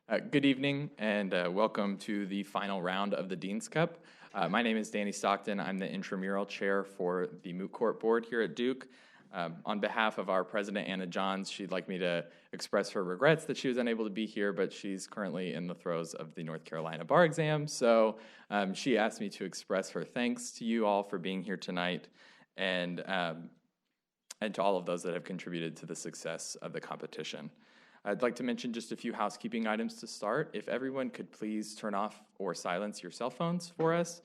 Good evening and welcome to the final round of the Dean's Cup. My name is Danny Stockton. I'm the intramural chair for the Moot Court Board here at Duke. On behalf of our president, Anna Johns, she'd like me to express her regrets that she was unable to be here, but she's currently in the throes of the North Carolina bar exam. So she asked me to express her thanks to you all for being here tonight and to all of those that have contributed to the success of the competition. I'd like to mention just a few housekeeping items to start. If everyone could please turn off or silence your cell phones for us,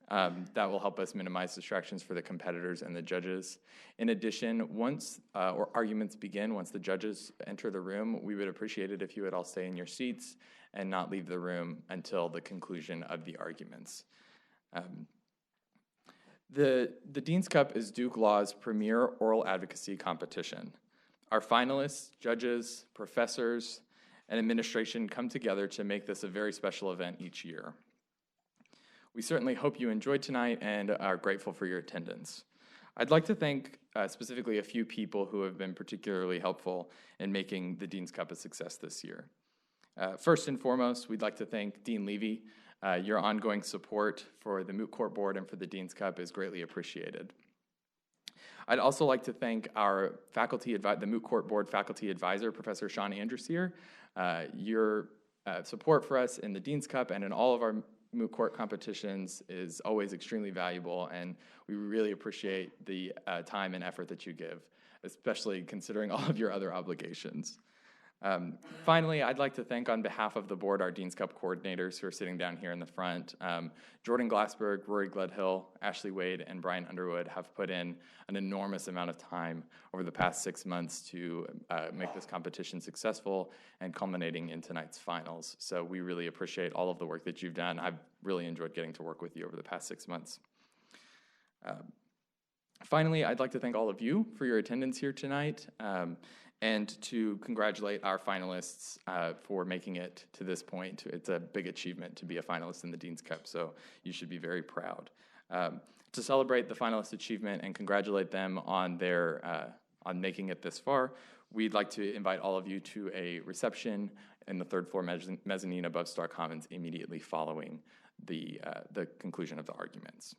that will help us minimize distractions for the competitors and the judges. In addition, once arguments begin, once the judges enter the room, we would appreciate it if you would all stay in your seats and not leave the room until the conclusion of the arguments. The Dean's Cup is Duke Law's premier oral advocacy competition. Our finalists, judges, professors, and administration come together to make this a very special event each year. We certainly hope you enjoyed tonight and are grateful for your attendance. I'd like to thank specifically a few people who have been particularly helpful in making the Dean's Cup a success this year. First and foremost, we'd like to thank Dean Levy. Your ongoing support for the Moot Court Board and for the Dean's Cup is greatly appreciated. I'd also like to thank our the Moot Court Board faculty advisor, Professor Sean Andresier. Your support for us in the Dean's Cup and in all of our Moot Court competitions is always extremely valuable, and we really appreciate the time and effort that you give, especially considering all of your other obligations. Finally, I'd like to thank on behalf of the board our Dean's Cup coordinators who are sitting down here in the front. Jordan Glassberg, Rory Gledhill, Ashley Wade, and Brian Underwood have put in an enormous amount of time over the past 6 months to make this competition successful and culminating in tonight's finals. So we really appreciate all of the work that you've done. I've really enjoyed getting to work with you over the past 6 months. Finally, I'd like to thank all of you for your attendance here tonight. And to congratulate our finalists for making it to this point. It's a big achievement to be a finalist in the Dean's Cup, so you should be very proud. To celebrate the finalist achievement and congratulate them on on making it this far, we'd like to invite all of you to a reception in the third floor mezzanine above Star Commons immediately following the conclusion of the arguments.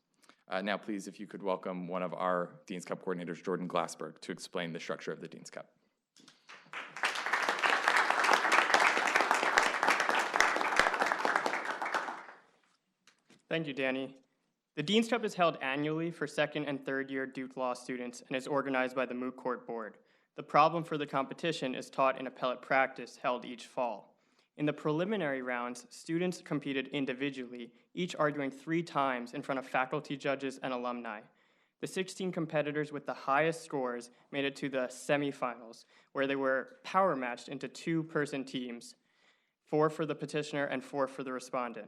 Now, please, if you could welcome one of our Dean's Cup coordinators, Jordan Glassberg, to explain the structure of the Dean's Cup. Thank you, Danny. The Dean's Cup is held annually for second and third year Duke Law students and is organized by the Moot Court Board. The problem for the competition is taught in appellate practice held each fall. In the preliminary rounds, students competed individually, each arguing 3 times in front of faculty, judges, and alumni. The 16 competitors with the highest scores made it to the semifinals, where they were power matched into 2-person teams, 4 for the petitioner and 4 for the respondent.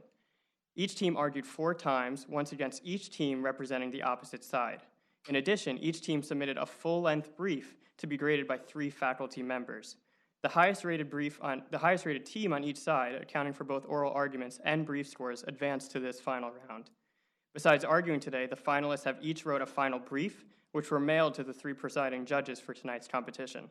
Each team argued 4 times, once against each team representing the opposite side. In addition, each team submitted a full-length brief to be graded by 3 faculty members. The highest-rated team on each side, accounting for both oral arguments and brief scores, advanced to this final round. Besides arguing today, the finalists have each wrote a final brief, which were mailed to the 3 presiding judges for tonight's competition.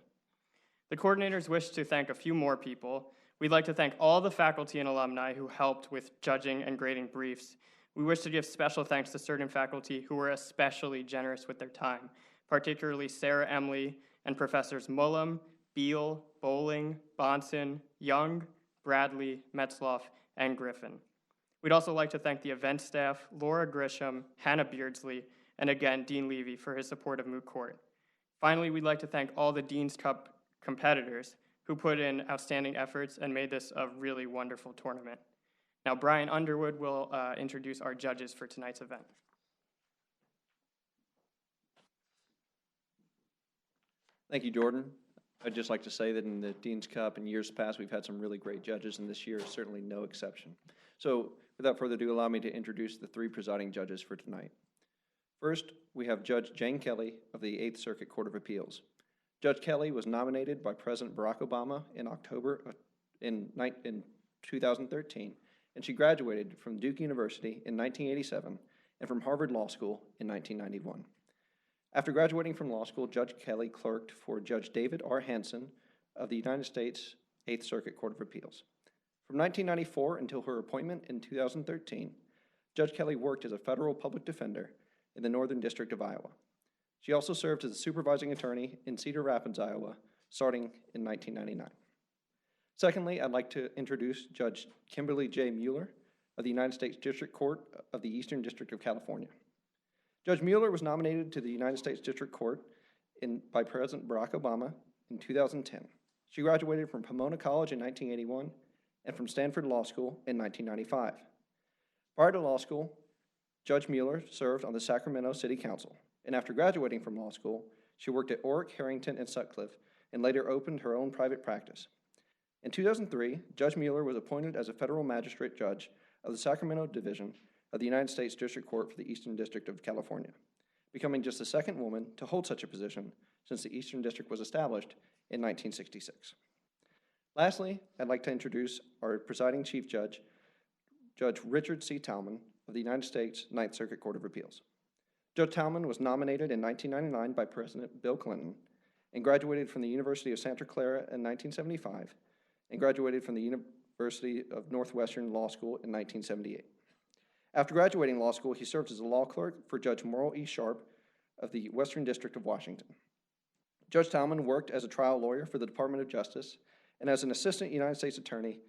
The coordinators wish to thank a few more people. We'd like to thank all the faculty and alumni who helped with judging and grading briefs. We wish to give special thanks to certain faculty who were especially generous with their time, particularly Sarah Emily and Professors Mullum, Beal, Bowling, Bonson, Young, Bradley, Metzloff, and Griffin. We'd also like to thank the event staff, Laura Grisham, Hannah Beardsley, and again, Dean Levy for his support of Moot Court. Finally, we'd like to thank all the Dean's Cup competitors who put in outstanding efforts and made this a really wonderful tournament. Now, Brian Underwood will introduce our judges for tonight's event. Thank you, Jordan. I'd just like to say that in the Dean's Cup in years past, we've had some really great judges, and this year is certainly no exception. So without further ado, allow me to introduce the 3 presiding judges for tonight. First, we have Judge Jane Kelly of the 8th Circuit Court of Appeals. Judge Kelly was nominated by President Barack Obama in October in 2013, and she graduated from Duke University in 1987 and from Harvard Law School in 1991. After graduating from law school, Judge Kelly clerked for Judge David R. Hansen of the United States 8th Circuit Court of Appeals. From 1994 until her appointment in 2013, Judge Kelly worked as a federal public defender in the Northern District of Iowa. She also served as a supervising attorney in Cedar Rapids, Iowa, starting in 1999. Secondly, I'd like to introduce Judge Kimberly J. Mueller of the United States District Court of the Eastern District of California. Judge Mueller was nominated to the United States District Court by President Barack Obama in 2010. She graduated from Pomona College in 1981 and from Stanford Law School in 1995. Prior to law school, Judge Mueller served on the Sacramento City Council, and after graduating from law school, she worked at Orrick, Harrington, and Sutcliffe, and later opened her own private practice. In 2003, Judge Mueller was appointed as a federal magistrate judge of the Sacramento Division of the United States District Court for the Eastern District of California, becoming just the second woman to hold such a position since the Eastern District was established in 1966. Lastly, I'd like to introduce our presiding chief judge, Judge Richard C. Tallman of the United States Ninth Circuit Court of Appeals. Judge Tallman was nominated in 1999 by President Bill Clinton and graduated from the University of Santa Clara in 1975 and graduated from the University of Northwestern Law School in 1978. After graduating law school, he served as a law clerk for Judge Merle E. Sharp of the Western District of Washington. Judge Tallman worked as a trial lawyer for the Department of Justice and as an assistant United States attorney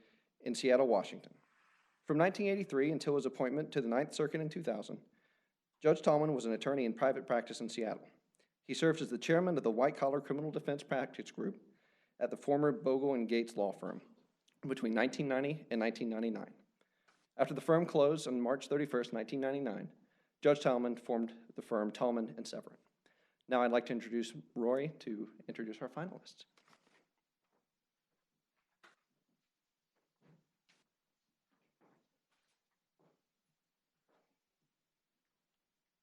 in Seattle, Washington. From 1983 until his appointment to the Ninth Circuit in 2000, Judge Tallman was an attorney in private practice in Seattle. He served as the chairman of the White Collar Criminal Defense Practice Group at the former Bogle and Gates law firm between 1990 and 1999. After the firm closed on March 31st, 1999, Judge Tallman formed the firm Tallman and Severin. Now I'd like to introduce Roy to introduce our finalists.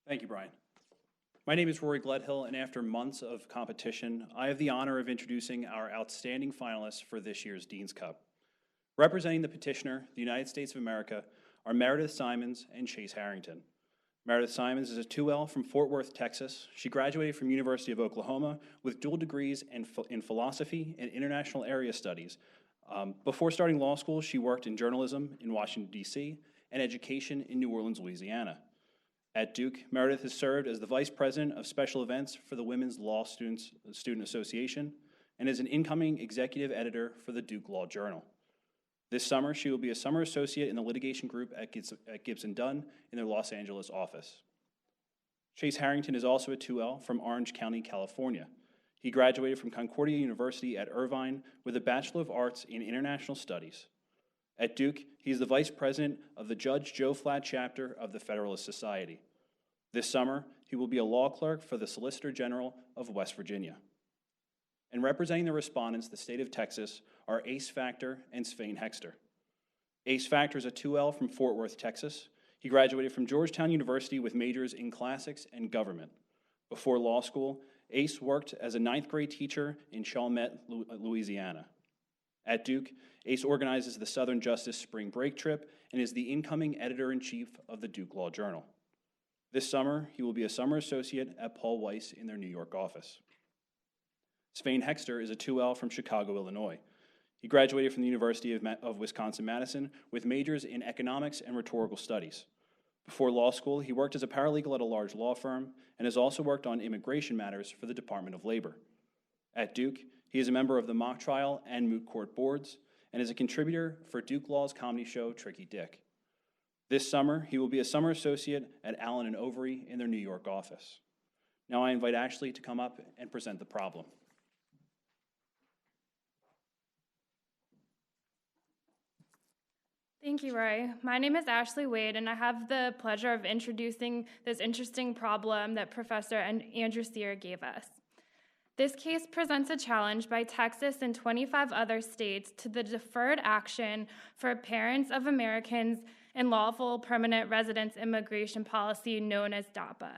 Thank you, Brian. My name is Rory Gledhill, and after months of competition, I have the honor of introducing our outstanding finalists for this year's Dean's Cup. Representing the petitioner, the United States of America, are Meredith Simons and Chase Harrington. Meredith Simons is a 2L from Fort Worth, Texas. She graduated from University of Oklahoma with dual degrees in philosophy and international area studies. Before starting law school, she worked in journalism in Washington, D.C., and education in New Orleans, Louisiana. At Duke, Meredith has served as the Vice President of Special Events for the Women's Law Student Association and is an incoming executive editor for the Duke Law Journal. This summer, she will be a summer associate in the litigation group at Gibson Dunn in their Los Angeles office. Chase Harrington is also a 2L from Orange County, California. He graduated from Concordia University at Irvine with a Bachelor of Arts in International Studies. At Duke, he is the Vice President of the Judge Joe Flatt chapter of the Federalist Society. This summer, he will be a law clerk for the Solicitor General of West Virginia. And representing the respondents, the state of Texas, are Ace Factor and Svein Hoexter. Ace Factor is a 2L from Fort Worth, Texas. He graduated from Georgetown University with majors in classics and government. Before law school, Ace worked as a 9th grade teacher in Chalmette, Louisiana. At Duke, Ace organizes the Southern Justice Spring Break Trip and is the incoming editor-in-chief of the Duke Law Journal. This summer, he will be a summer associate at Paul Weiss in their New York office. Svein Hoexter is a 2L from Chicago, Illinois. He graduated from the University of Wisconsin-Madison with majors in economics and rhetorical studies. Before law school, he worked as a paralegal at a large law firm and has also worked on immigration matters for the Department of Labor. At Duke, he is a member of the mock trial and moot court boards and is a contributor for Duke Law's comedy show, Tricky Dick. This summer, he will be a summer associate at Allen & Overy in their New York office. Now I invite Ashley to come up and present the problem. Thank you, Roy. My name is Ashley Wade, and I have the pleasure of introducing this interesting problem that Professor Andrew Sear gave us. This case presents a challenge by Texas and 25 other states to the deferred action for parents of Americans in lawful permanent residence immigration policy known as DAPA.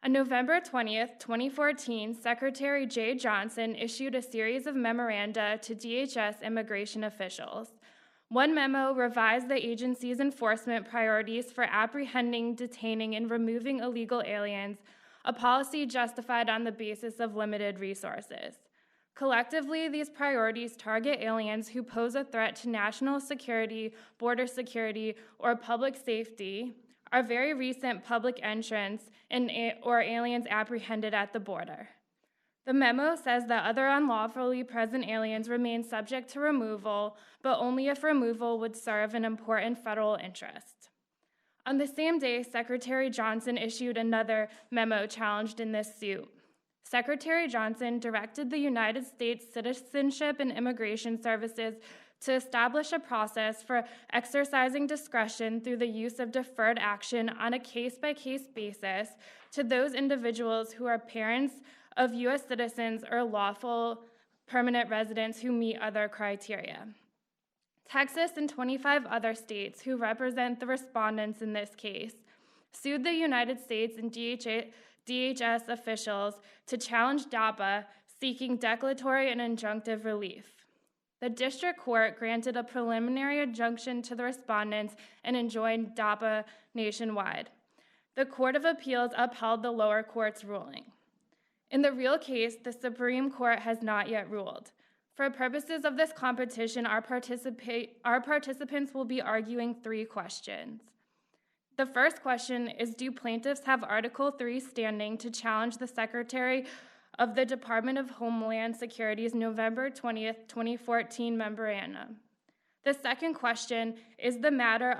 On November 20th, 2014, Secretary Jay Johnson issued a series of memoranda to DHS immigration officials. One memo revised the agency's enforcement priorities for apprehending, detaining, and removing illegal aliens, a policy justified on the basis of limited resources. Collectively, these priorities target aliens who pose a threat to national security, border security, or public safety, are very recent public entrants, or aliens apprehended at the border. The memo says that other unlawfully present aliens remain subject to removal, but only if removal would serve an important federal interest. On the same day, Secretary Johnson issued another memo challenged in this suit. Secretary Johnson directed the United States Citizenship and Immigration Services to establish a process for exercising discretion through the use of deferred action on a case-by-case basis to those individuals who are parents of U.S. citizens or lawful permanent residents who meet other criteria. Texas and 25 other states who represent the respondents in this case sued the United States and DHS officials to challenge DAPA, seeking declaratory and injunctive relief. The district court granted a preliminary injunction to the respondents and enjoined DAPA nationwide. The Court of Appeals upheld the lower court's ruling. In the real case, the Supreme Court has not yet ruled. For purposes of this competition, our participants will be arguing 3 questions. The first question is, do plaintiffs have Article 3 standing to challenge the Secretary of the Department of Homeland Security's November 20th, 2014 memorandum? The second question is the matter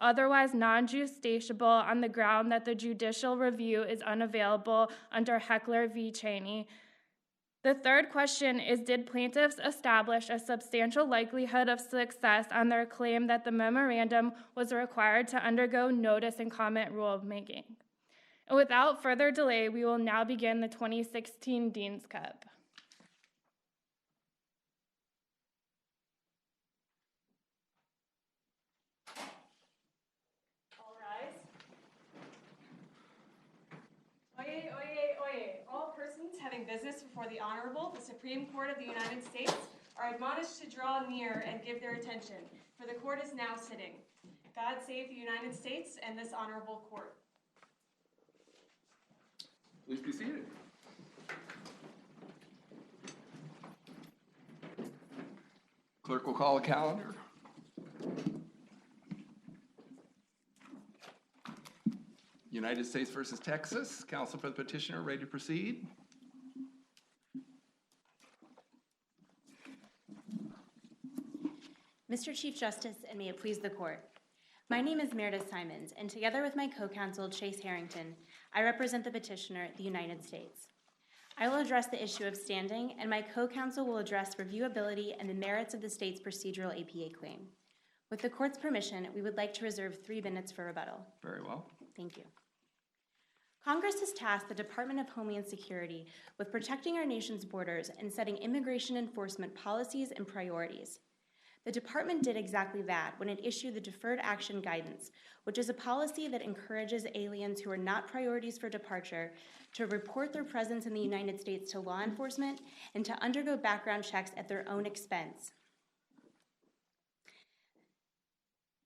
otherwise non-justiciable on the ground that the judicial review is unavailable under Heckler v. Cheney. The third question is, did plaintiffs establish a substantial likelihood of success on their claim that the memorandum was required to undergo notice and comment rulemaking? And without further delay, we will now begin the 2016 Dean's Cup. Oyez, oyez, oyez. All persons having business before the Honorable, the Supreme Court of the United States, are admonished to draw near and give their attention, for the court is now sitting. God save the United States and this honorable court. Please be seated. Clerk will call a calendar. United States versus Texas. Counsel for the petitioner, ready to proceed? Mr. Chief Justice, and may it please the court. My name is Meredith Simons, and together with my co-counsel, Chase Harrington, I represent the petitioner, the United States. I will address the issue of standing, and my co-counsel will address reviewability and the merits of the state's procedural APA claim. With the court's permission, we would like to reserve 3 minutes for rebuttal. Very well. Thank you. Congress has tasked the Department of Homeland Security with protecting our nation's borders and setting immigration enforcement policies and priorities. The department did exactly that when it issued the Deferred Action Guidance, which is a policy that encourages aliens who are not priorities for departure to report their presence in the United States to law enforcement and to undergo background checks at their own expense.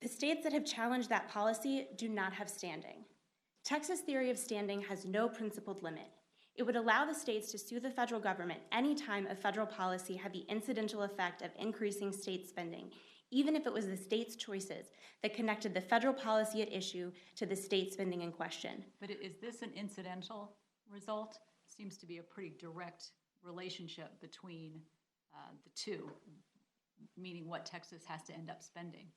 The states that have challenged that policy do not have standing. Texas' theory of standing has no principled limit. It would allow the states to sue the federal government anytime a federal policy had the incidental effect of increasing state spending, even if it was the state's choices that connected the federal policy at issue to the state spending in question. But is this an incidental result? Seems to be a pretty direct relationship between the two, meaning what Texas has to end up spending.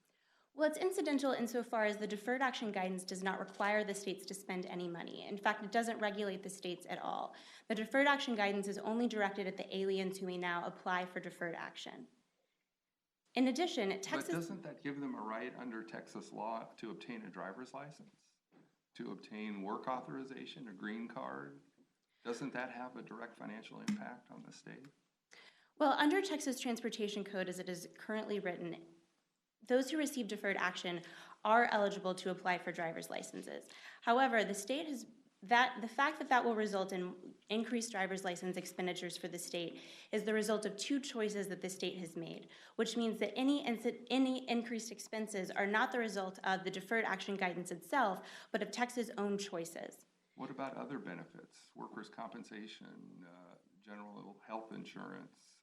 Well, it's incidental insofar as the Deferred Action Guidance does not require the states to spend any money. In fact, it doesn't regulate the states at all. The Deferred Action Guidance is only directed at the aliens who may now apply for deferred action. In addition, Texas... But doesn't that give them a right under Texas law to obtain a driver's license? To obtain work authorization, a green card? Doesn't that have a direct financial impact on the state? Well, under Texas Transportation Code, as it is currently written, those who receive deferred action are eligible to apply for driver's licenses. However, the state has the fact that will result in increased driver's license expenditures for the state is the result of 2 choices that the state has made, which means that any increased expenses are not the result of the Deferred Action Guidance itself, but of Texas' own choices. What about other benefits? Workers' compensation, general health insurance,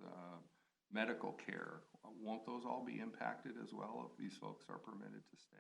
medical care, won't those all be impacted as well if these folks are permitted to stay?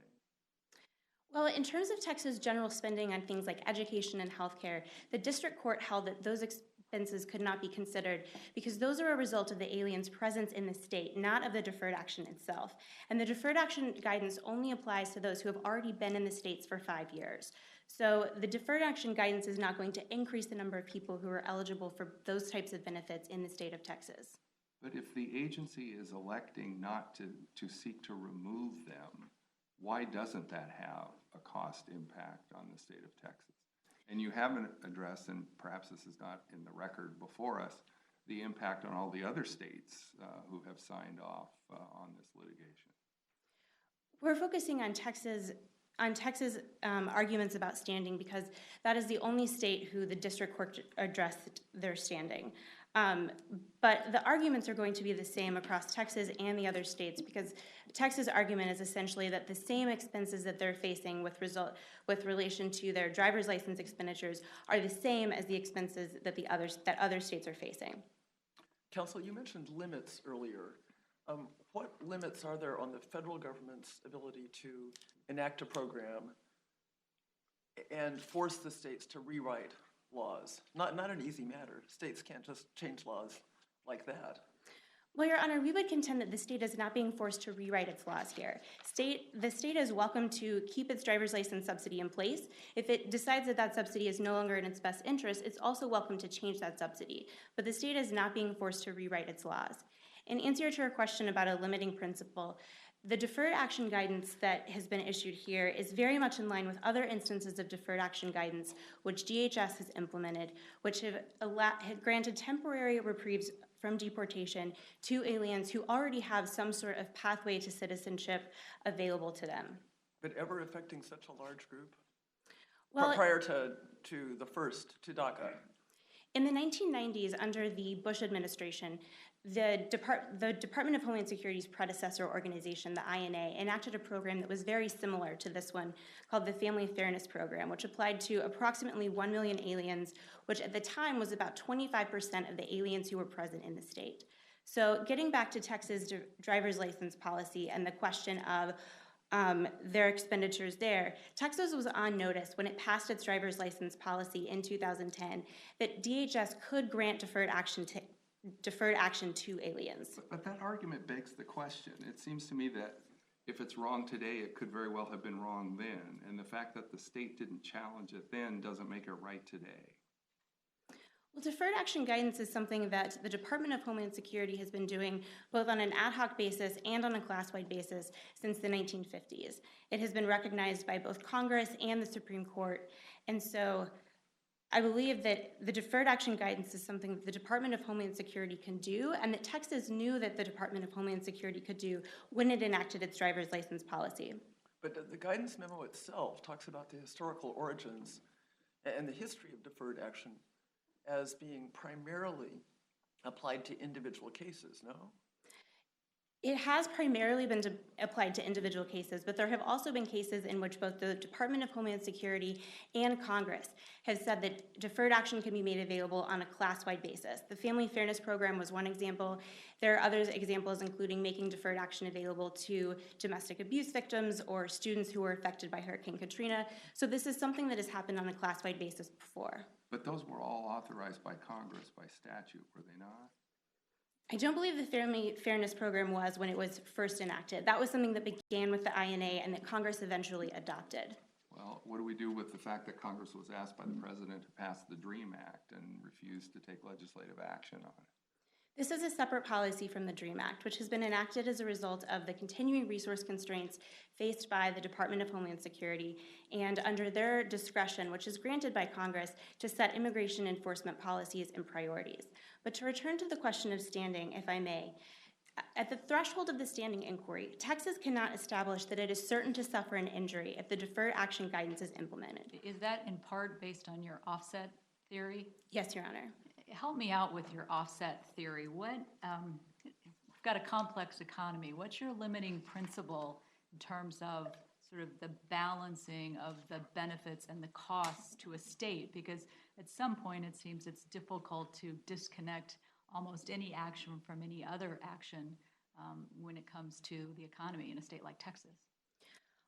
Well, in terms of Texas' general spending on things like education and healthcare, the district court held that those expenses could not be considered because those are a result of the alien's presence in the state, not of the deferred action itself. And the deferred action guidance only applies to those who have already been in the states for 5 years. So the deferred action guidance is not going to increase the number of people who are eligible for those types of benefits in the state of Texas. But if the agency is electing not to seek to remove them, why doesn't that have a cost impact on the state of Texas? And you haven't addressed, and perhaps this is not in the record before us, the impact on all the other states who have signed off on this litigation. We're focusing on Texas arguments about standing because that is the only state who the district court addressed their standing. But the arguments are going to be the same across Texas and the other states because Texas' argument is essentially that the same expenses that they're facing with relation to their driver's license expenditures are the same as the expenses that other states are facing. Counsel, you mentioned limits earlier. What limits are there on the federal government's ability to enact a program and force the states to rewrite laws? Not an easy matter. States can't just change laws like that. Well, Your Honor, we would contend that the state is not being forced to rewrite its laws here. The state is welcome to keep its driver's license subsidy in place. If it decides that that subsidy is no longer in its best interest, it's also welcome to change that subsidy. But the state is not being forced to rewrite its laws. In answer to your question about a limiting principle, the deferred action guidance that has been issued here is very much in line with other instances of deferred action guidance which DHS has implemented, which have granted temporary reprieves from deportation to aliens who already have some sort of pathway to citizenship available to them. But ever affecting such a large group? Well, prior to DACA? In the 1990s, under the Bush administration, the Department of Homeland Security's predecessor organization, the INA, enacted a program that was very similar to this one called the Family Fairness Program, which applied to approximately 1 million aliens, which at the time was about 25% of the aliens who were present in the state. So getting back to Texas' driver's license policy and the question of their expenditures there, Texas was on notice when it passed its driver's license policy in 2010 that DHS could grant deferred action to aliens. But that argument begs the question. It seems to me that if it's wrong today, it could very well have been wrong then. And the fact that the state didn't challenge it then doesn't make it right today. Well, deferred action guidance is something that the Department of Homeland Security has been doing both on an ad hoc basis and on a class-wide basis since the 1950s. It has been recognized by both Congress and the Supreme Court. And so I believe that the deferred action guidance is something that the Department of Homeland Security can do and that Texas knew that the Department of Homeland Security could do when it enacted its driver's license policy. But the guidance memo itself talks about the historical origins and the history of deferred action as being primarily applied to individual cases, no? It has primarily been applied to individual cases, but there have also been cases in which both the Department of Homeland Security and Congress have said that deferred action can be made available on a class-wide basis. The Family Fairness Program was one example. There are other examples, including making deferred action available to domestic abuse victims or students who were affected by Hurricane Katrina. So this is something that has happened on a class-wide basis before. But those were all authorized by Congress by statute, were they not? I don't believe the Family Fairness Program was when it was first enacted. That was something that began with the INA and that Congress eventually adopted. Well, what do we do with the fact that Congress was asked by the president to pass the DREAM Act and refused to take legislative action on it? This is a separate policy from the DREAM Act, which has been enacted as a result of the continuing resource constraints faced by the Department of Homeland Security and under their discretion, which is granted by Congress, to set immigration enforcement policies and priorities. But to return to the question of standing, if I may, at the threshold of the standing inquiry, Texas cannot establish that it is certain to suffer an injury if the deferred action guidance is implemented. Is that in part based on your offset theory? Yes, Your Honor. Help me out with your offset theory. We've got a complex economy. What's your limiting principle in terms of sort of the balancing of the benefits and the costs to a state, because at some point it seems it's difficult to disconnect almost any action from any other action when it comes to the economy in a state like Texas.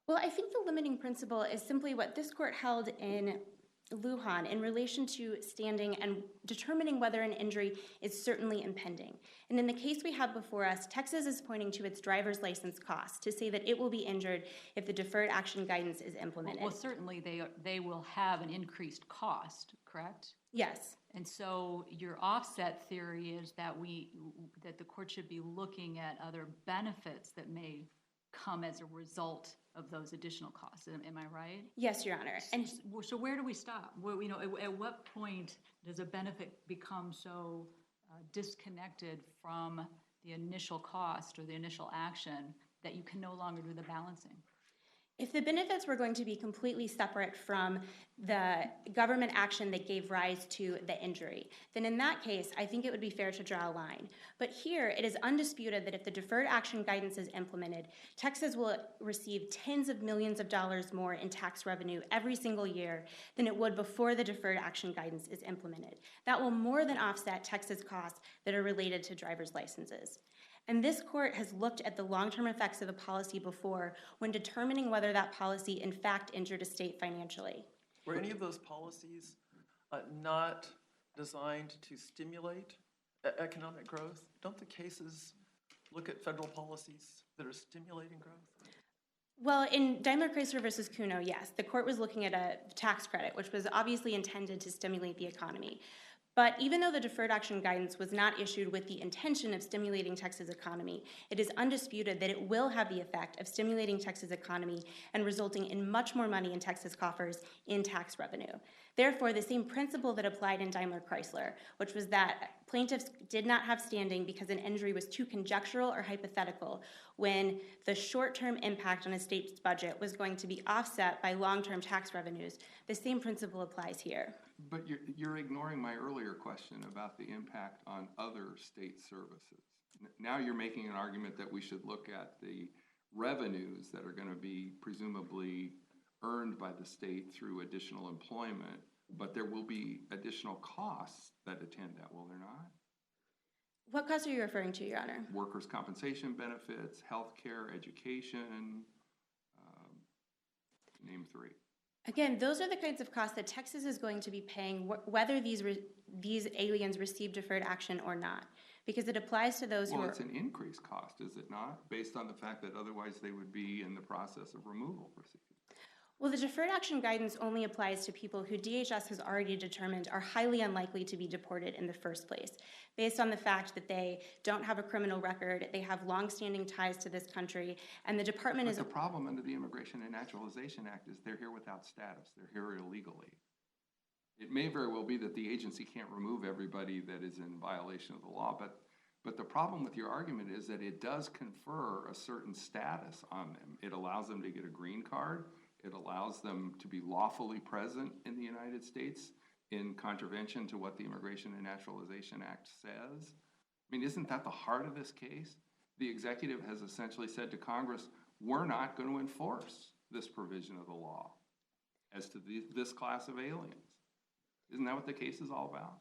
Well, I think the limiting principle is simply what this court held in Lujan in relation to standing and determining whether an injury is certainly impending. And in the case we have before us, Texas is pointing to its driver's license costs to say that it will be injured if the deferred action guidance is implemented. Well, certainly they will have an increased cost, correct? Yes. And so your offset theory is that that the court should be looking at other benefits that may come as a result of those additional costs. Am I right? Yes, Your Honor. And so where do we stop? At what point does a benefit become so disconnected from the initial cost or the initial action that you can no longer do the balancing? if the benefits were going to be completely separate from the government action that gave rise to the injury, then in that case, I think it would be fair to draw a line. But here, it is undisputed that if the deferred action guidance is implemented, Texas will receive tens of millions of dollars more in tax revenue every single year than it would before the deferred action guidance is implemented. That will more than offset Texas costs that are related to driver's licenses. And this court has looked at the long-term effects of a policy before when determining whether that policy in fact injured a state financially. Were any of those policies not designed to stimulate economic growth? Don't the cases look at federal policies that are stimulating growth? Well, in Daimler-Chrysler versus Kuno, yes, the court was looking at a tax credit, which was obviously intended to stimulate the economy. But even though the deferred action guidance was not issued with the intention of stimulating Texas' economy, it is undisputed that it will have the effect of stimulating Texas' economy and resulting in much more money in Texas coffers in tax revenue. Therefore, the same principle that applied in Daimler-Chrysler, which was that plaintiffs did not have standing because an injury was too conjectural or hypothetical, when the short-term impact on a state's budget was going to be offset by long-term tax revenues, the same principle applies here. But you're ignoring my earlier question about the impact on other state services. Now you're making an argument that we should look at the revenues that are going to be presumably earned by the state through additional employment, but there will be additional costs that attend that, will there not? What costs are you referring to, Your Honor? Workers' compensation benefits, health care, education, name three. Again, those are the kinds of costs that Texas is going to be paying whether these aliens receive deferred action or not, because it applies to those who are... Well, it's an increased cost, is it not, based on the fact that otherwise they would be in the process of removal proceedings? Well, the deferred action guidance only applies to people who DHS has already determined are highly unlikely to be deported in the first place, based on the fact that they don't have a criminal record, they have longstanding ties to this country, and the department is... But the problem under the Immigration and Naturalization Act is they're here without status. They're here illegally. It may very well be that the agency can't remove everybody that is in violation of the law, but the problem with your argument is that it does confer a certain status on them. It allows them to get a green card. It allows them to be lawfully present in the United States in contravention to what the Immigration and Naturalization Act says. I mean, isn't that the heart of this case? The executive has essentially said to Congress, we're not going to enforce this provision of the law as to this class of aliens. Isn't that what the case is all about?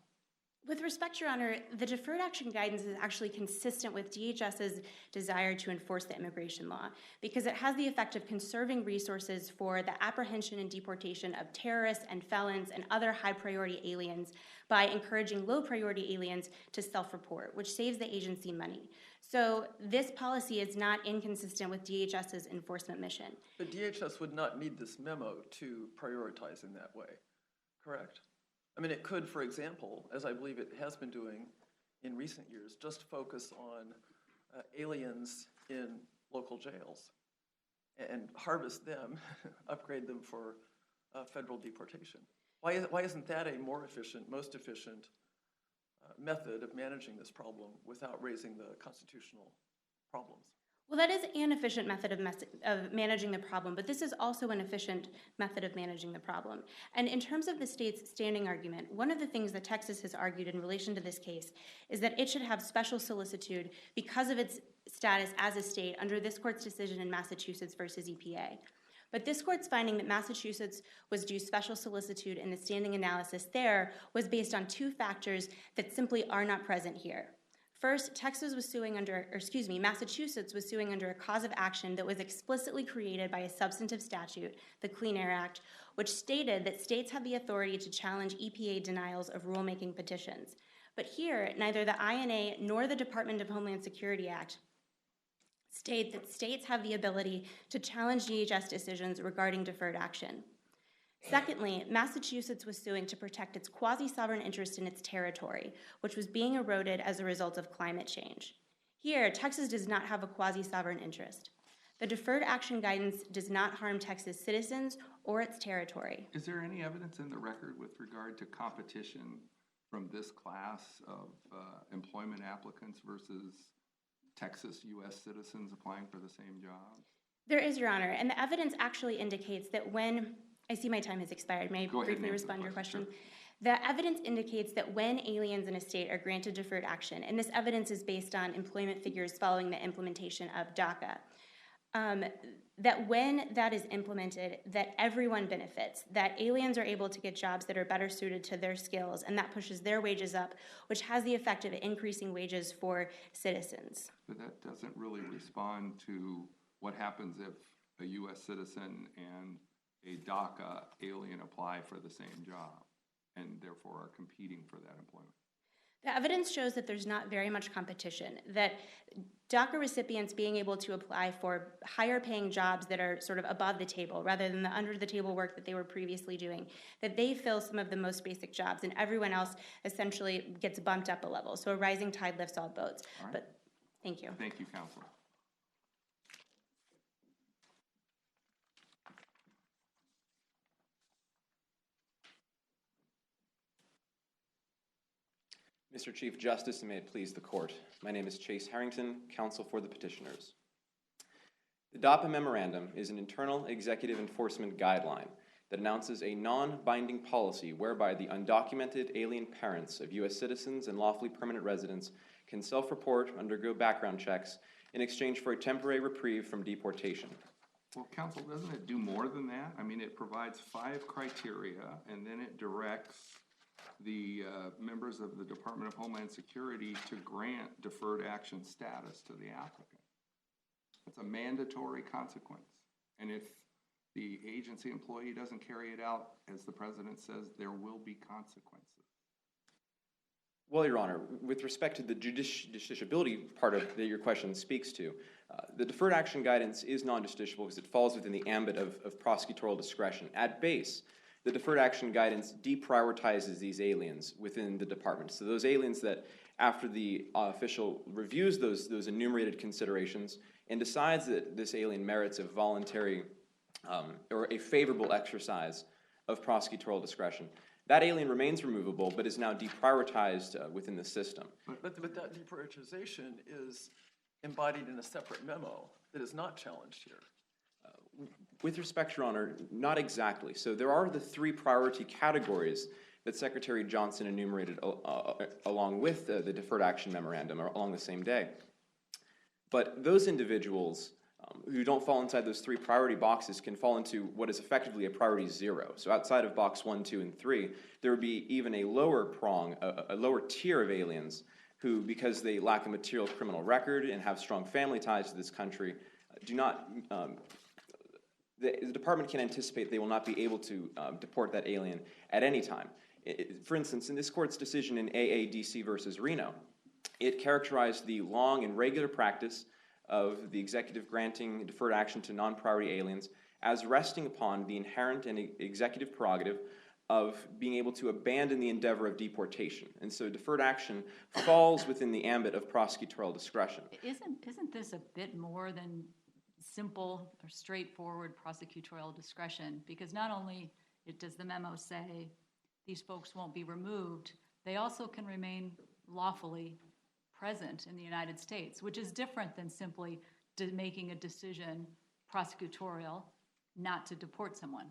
With respect, Your Honor, the deferred action guidance is actually consistent with DHS's desire to enforce the immigration law because it has the effect of conserving resources for the apprehension and deportation of terrorists and felons and other high-priority aliens by encouraging low-priority aliens to self-report, which saves the agency money. So this policy is not inconsistent with DHS's enforcement mission. But DHS would not need this memo to prioritize in that way, correct? I mean, it could, for example, as I believe it has been doing in recent years, just focus on aliens in local jails and harvest them, upgrade them for federal deportation. Why isn't that a more efficient, most efficient method of managing this problem without raising the constitutional problems? Well, that is an efficient method of managing the problem, but this is also an efficient method of managing the problem. And in terms of the state's standing argument, one of the things that Texas has argued in relation to this case is that it should have special solicitude because of its status as a state under this court's decision in Massachusetts versus EPA. But this court's finding that Massachusetts was due special solicitude in the standing analysis there was based on two factors that simply are not present here. First, Massachusetts was suing under a cause of action that was explicitly created by a substantive statute, the Clean Air Act, which stated that states have the authority to challenge EPA denials of rulemaking petitions. But here, neither the INA nor the Department of Homeland Security Act state that states have the ability to challenge DHS decisions regarding deferred action. Secondly, Massachusetts was suing to protect its quasi-sovereign interest in its territory, which was being eroded as a result of climate change. Here, Texas does not have a quasi-sovereign interest. The deferred action guidance does not harm Texas citizens or its territory. Is there any evidence in the record with regard to competition from this class of employment applicants versus Texas U.S. citizens applying for the same job? There is, Your Honor, and the evidence actually indicates that when, I see my time has expired, may I briefly respond to your question? Sure. The evidence indicates that when aliens in a state are granted deferred action, and this evidence is based on employment figures following the implementation of DACA, that when that is implemented, that everyone benefits, that aliens are able to get jobs that are better suited to their skills, and that pushes their wages up, which has the effect of increasing wages for citizens. But that doesn't really respond to what happens if a U.S. citizen and a DACA alien apply for the same job and therefore are competing for that employment. The evidence shows that there's not very much competition, that DACA recipients being able to apply for higher paying jobs that are sort of above the table rather than the under the table work that they were previously doing, that they fill some of the most basic jobs and everyone else essentially gets bumped up a level. So a rising tide lifts all boats. All right. But thank you. Thank you, Counselor. Mr. Chief Justice, and may it please the Court, my name is Chase Harrington, counsel for the petitioners. The DAPA Memorandum is an internal executive enforcement guideline that announces a non-binding policy whereby the undocumented alien parents of U.S. citizens and lawfully permanent residents can self-report, undergo background checks, in exchange for a temporary reprieve from deportation. Well, Counsel, doesn't it do more than that? I mean, it provides 5 criteria, and then it directs the members of the Department of Homeland Security to grant deferred action status to the applicant. It's a mandatory consequence. And if the agency employee doesn't carry it out, as the President says, there will be consequences. Well, Your Honor, with respect to the justiciability part of that your question speaks to, the deferred action guidance is non-justiciable because it falls within the ambit of prosecutorial discretion. At base, the deferred action guidance deprioritizes these aliens within the department. So those aliens that, after the official reviews those enumerated considerations and decides that this alien merits a voluntary or a favorable exercise of prosecutorial discretion, that alien remains removable but is now deprioritized within the system. But that deprioritization is embodied in a separate memo that is not challenged here. With respect, Your Honor, not exactly. So there are the 3 priority categories that Secretary Johnson enumerated along with the deferred action memorandum or along the same day. But those individuals who don't fall inside those 3 priority boxes can fall into what is effectively a priority 0. So outside of box 1, 2, and 3, there would be even a lower prong, a lower tier of aliens who, because they lack a material criminal record and have strong family ties to this country, do not... The department can anticipate they will not be able to deport that alien at any time. For instance, in this court's decision in AADC versus Reno, it characterized the long and regular practice of the executive granting deferred action to non-priority aliens as resting upon the inherent and executive prerogative of being able to abandon the endeavor of deportation. And so deferred action falls within the ambit of prosecutorial discretion. Isn't this a bit more than simple or straightforward prosecutorial discretion? Because not only does the memo say these folks won't be removed, they also can remain lawfully present in the United States, which is different than simply making a decision prosecutorial not to deport someone.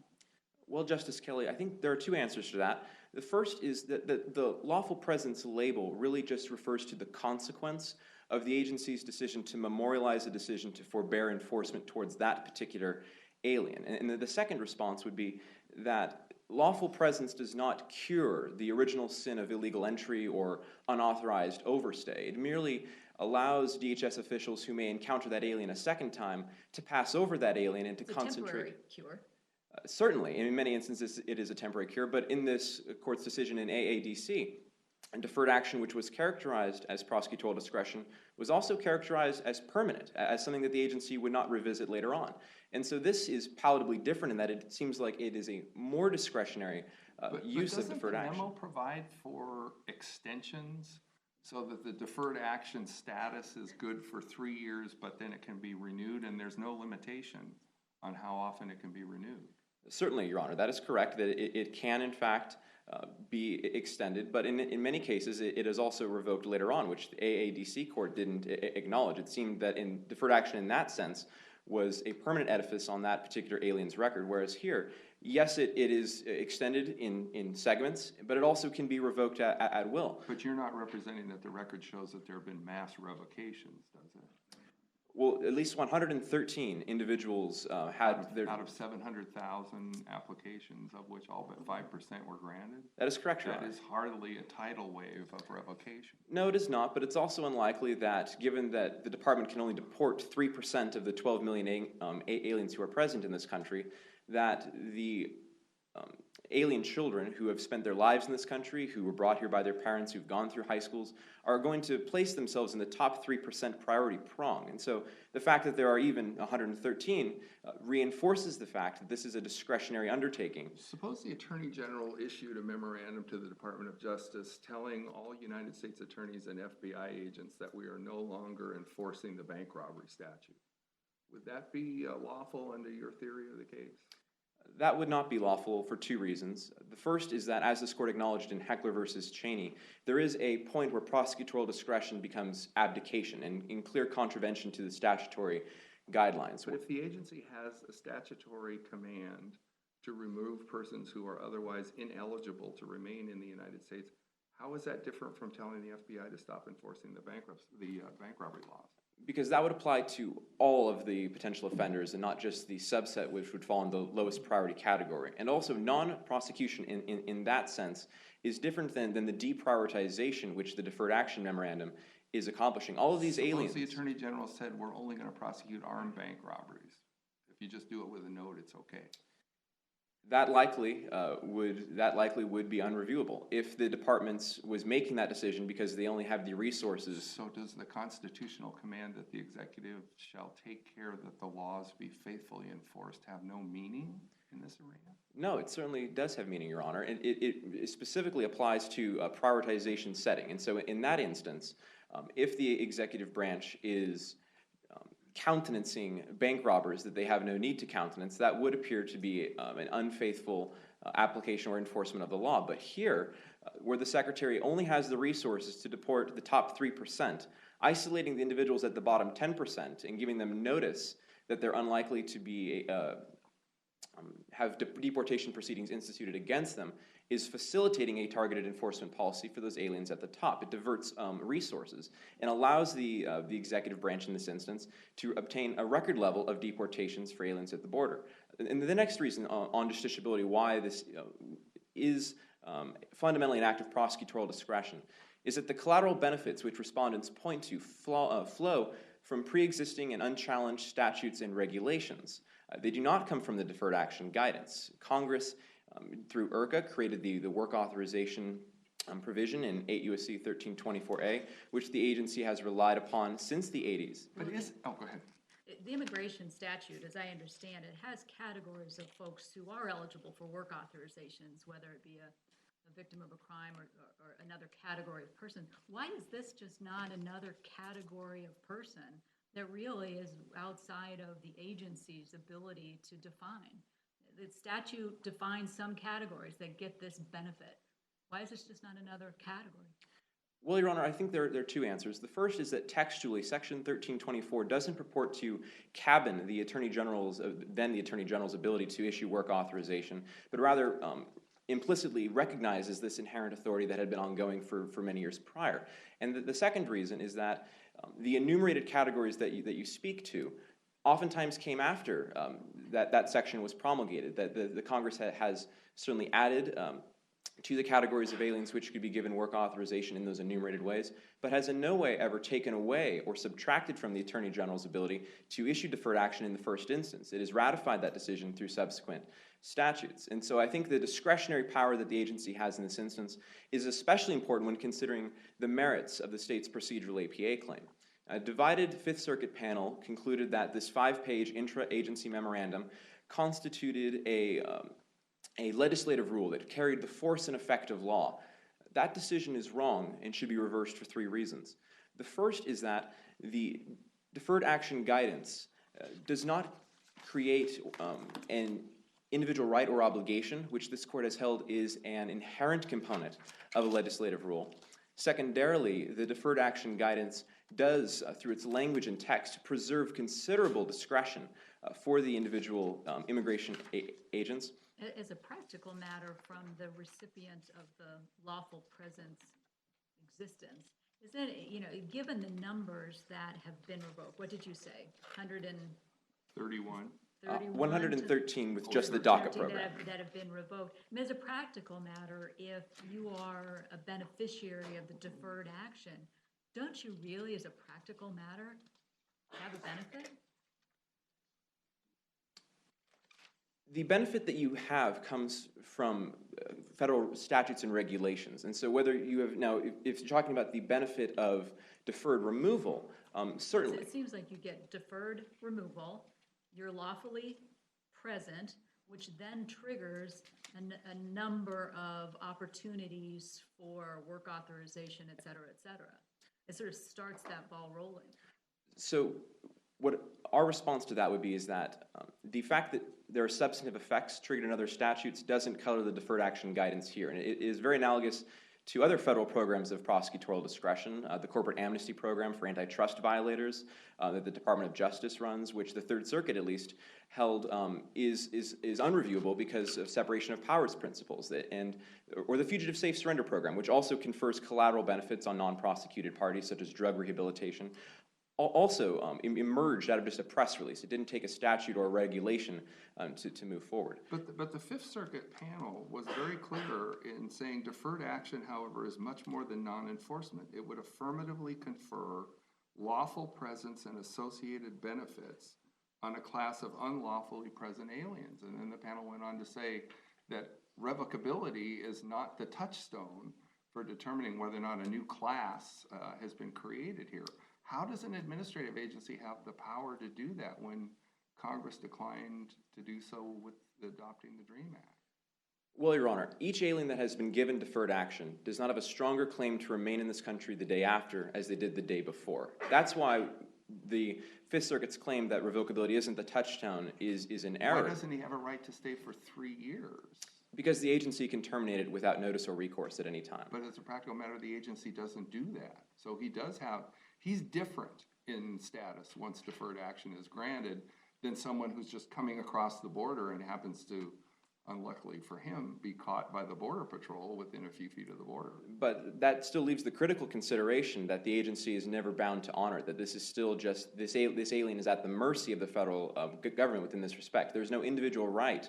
Well, Justice Kelly, I think there are 2 answers to that. The first is that the lawful presence label really just refers to the consequence of the agency's decision to memorialize a decision to forbear enforcement towards that particular alien. And the second response would be that lawful presence does not cure the original sin of illegal entry or unauthorized overstay. It merely allows DHS officials who may encounter that alien a second time to pass over that alien and to concentrate. It's a temporary cure. Certainly, in many instances, it is a temporary cure, but in this court's decision in AADC, a deferred action which was characterized as prosecutorial discretion was also characterized as permanent, as something that the agency would not revisit later on. And so this is palatably different in that it seems like it is a more discretionary use of deferred action. Doesn't the memo provide for extensions so that the deferred action status is good for 3 years, but then it can be renewed, and there's no limitation on how often it can be renewed? Certainly, Your Honor, that is correct, that it can, in fact, be extended, but in many cases it is also revoked later on, which the AADC court didn't acknowledge. It seemed that in deferred action in that sense was a permanent edifice on that particular alien's record, whereas here, yes, it is extended in segments, but it also can be revoked at will. But you're not representing that the record shows that there have been mass revocations, does it? Well, at least 113 individuals had their... Out of 700,000 applications, of which all but 5% were granted? That is correct, Your Honor. That is hardly a tidal wave of revocation. No, it is not, but it's also unlikely that, given that the department can only deport 3% of the 12 million aliens who are present in this country, that the alien children who have spent their lives in this country, who were brought here by their parents, who've gone through high schools, are going to place themselves in the top 3% priority prong. And so the fact that there are even 113 reinforces the fact that this is a discretionary undertaking. Suppose the Attorney General issued a memorandum to the Department of Justice telling all United States attorneys and FBI agents that we are no longer enforcing the bank robbery statute. Would that be lawful under your theory of the case? That would not be lawful for two reasons. The first is that, as this court acknowledged in Heckler versus Cheney, there is a point where prosecutorial discretion becomes abdication and in clear contravention to the statutory guidelines. But if the agency has a statutory command to remove persons who are otherwise ineligible to remain in the United States, how is that different from telling the FBI to stop enforcing the bank robbery laws? Because that would apply to all of the potential offenders and not just the subset which would fall in the lowest priority category. And also, non-prosecution in that sense is different than the deprioritization which the deferred action memorandum is accomplishing. All of these aliens... Suppose the Attorney General said we're only going to prosecute armed bank robberies. If you just do it with a note, it's okay. That likely would be unreviewable if the department was making that decision because they only have the resources. So does the constitutional command that the executive shall take care that the laws be faithfully enforced have no meaning in this arena? No, it certainly does have meaning, Your Honor. It specifically applies to a prioritization setting. And so in that instance, if the executive branch is countenancing bank robbers that they have no need to countenance, that would appear to be an unfaithful application or enforcement of the law. But here, where the Secretary only has the resources to deport the top 3%, isolating the individuals at the bottom 10% and giving them notice that they're unlikely to be have deportation proceedings instituted against them is facilitating a targeted enforcement policy for those aliens at the top. It diverts resources and allows the executive branch in this instance to obtain a record level of deportations for aliens at the border. And the next reason on justiciability why this is fundamentally an act of prosecutorial discretion is that the collateral benefits which respondents point to flow from pre-existing and unchallenged statutes and regulations. They do not come from the deferred action guidance. Congress, through IRCA, created the work authorization provision in 8 U.S.C. 1324A, which the agency has relied upon since the 80s. But go ahead. The immigration statute, as I understand it, has categories of folks who are eligible for work authorizations, whether it be a victim of a crime or another category of person. Why is this just not another category of person that really is outside of the agency's ability to define? The statute defines some categories that get this benefit. Why is this just not another category? Well, Your Honor, I think there are two answers. The first is that textually, Section 1324 doesn't purport to cabin the Attorney General's ability to issue work authorization, but rather implicitly recognizes this inherent authority that had been ongoing for many years prior. And the second reason is that the enumerated categories that you speak to oftentimes came after that section was promulgated, that the Congress has certainly added to the categories of aliens which could be given work authorization in those enumerated ways, but has in no way ever taken away or subtracted from the Attorney General's ability to issue deferred action in the first instance. It has ratified that decision through subsequent statutes. And so I think the discretionary power that the agency has in this instance is especially important when considering the merits of the state's procedural APA claim. A divided Fifth Circuit panel concluded that this 5-page intra-agency memorandum constituted a legislative rule that carried the force and effect of law. That decision is wrong and should be reversed for 3 reasons. The first is that the deferred action guidance does not create an individual right or obligation, which this court has held is an inherent component of a legislative rule. Secondarily, the deferred action guidance does, through its language and text, preserve considerable discretion for the individual immigration agents. As a practical matter, from the recipient of the lawful presence existence, is it, given the numbers that have been revoked, what did you say, 31? 113 with just the DACA program. That have been revoked. I mean, as a practical matter, if you are a beneficiary of the deferred action, don't you really, as a practical matter, have a benefit? The benefit that you have comes from federal statutes and regulations. And so whether you have, now, if you're talking about the benefit of deferred removal, certainly. It seems like you get deferred removal, you're lawfully present, which then triggers a number of opportunities for work authorization, et cetera, et cetera. It sort of starts that ball rolling. So what our response to that would be is that the fact that there are substantive effects triggered in other statutes doesn't color the deferred action guidance here. And it is very analogous to other federal programs of prosecutorial discretion, the corporate amnesty program for antitrust violators that the Department of Justice runs, which the Third Circuit at least held is unreviewable because of separation of powers principles, or the fugitive safe surrender program, which also confers collateral benefits on non-prosecuted parties such as drug rehabilitation. Also emerged out of just a press release. It didn't take a statute or a regulation to move forward. But the Fifth Circuit panel was very clear in saying deferred action, however, is much more than non-enforcement. It would affirmatively confer lawful presence and associated benefits on a class of unlawfully present aliens. And then the panel went on to say that revocability is not the touchstone for determining whether or not a new class has been created here. How does an administrative agency have the power to do that when Congress declined to do so with adopting the DREAM Act? Well, Your Honor, each alien that has been given deferred action does not have a stronger claim to remain in this country the day after as they did the day before. That's why the Fifth Circuit's claim that revocability isn't the touchstone is in error. Why doesn't he have a right to stay for 3 years? Because the agency can terminate it without notice or recourse at any time. But as a practical matter, the agency doesn't do that. So he does have, he's different in status once deferred action is granted than someone who's just coming across the border and happens to, unluckily for him, be caught by the Border Patrol within a few feet of the border. But that still leaves the critical consideration that the agency is never bound to honor, that this is still just, this alien is at the mercy of the federal government within this respect. There's no individual right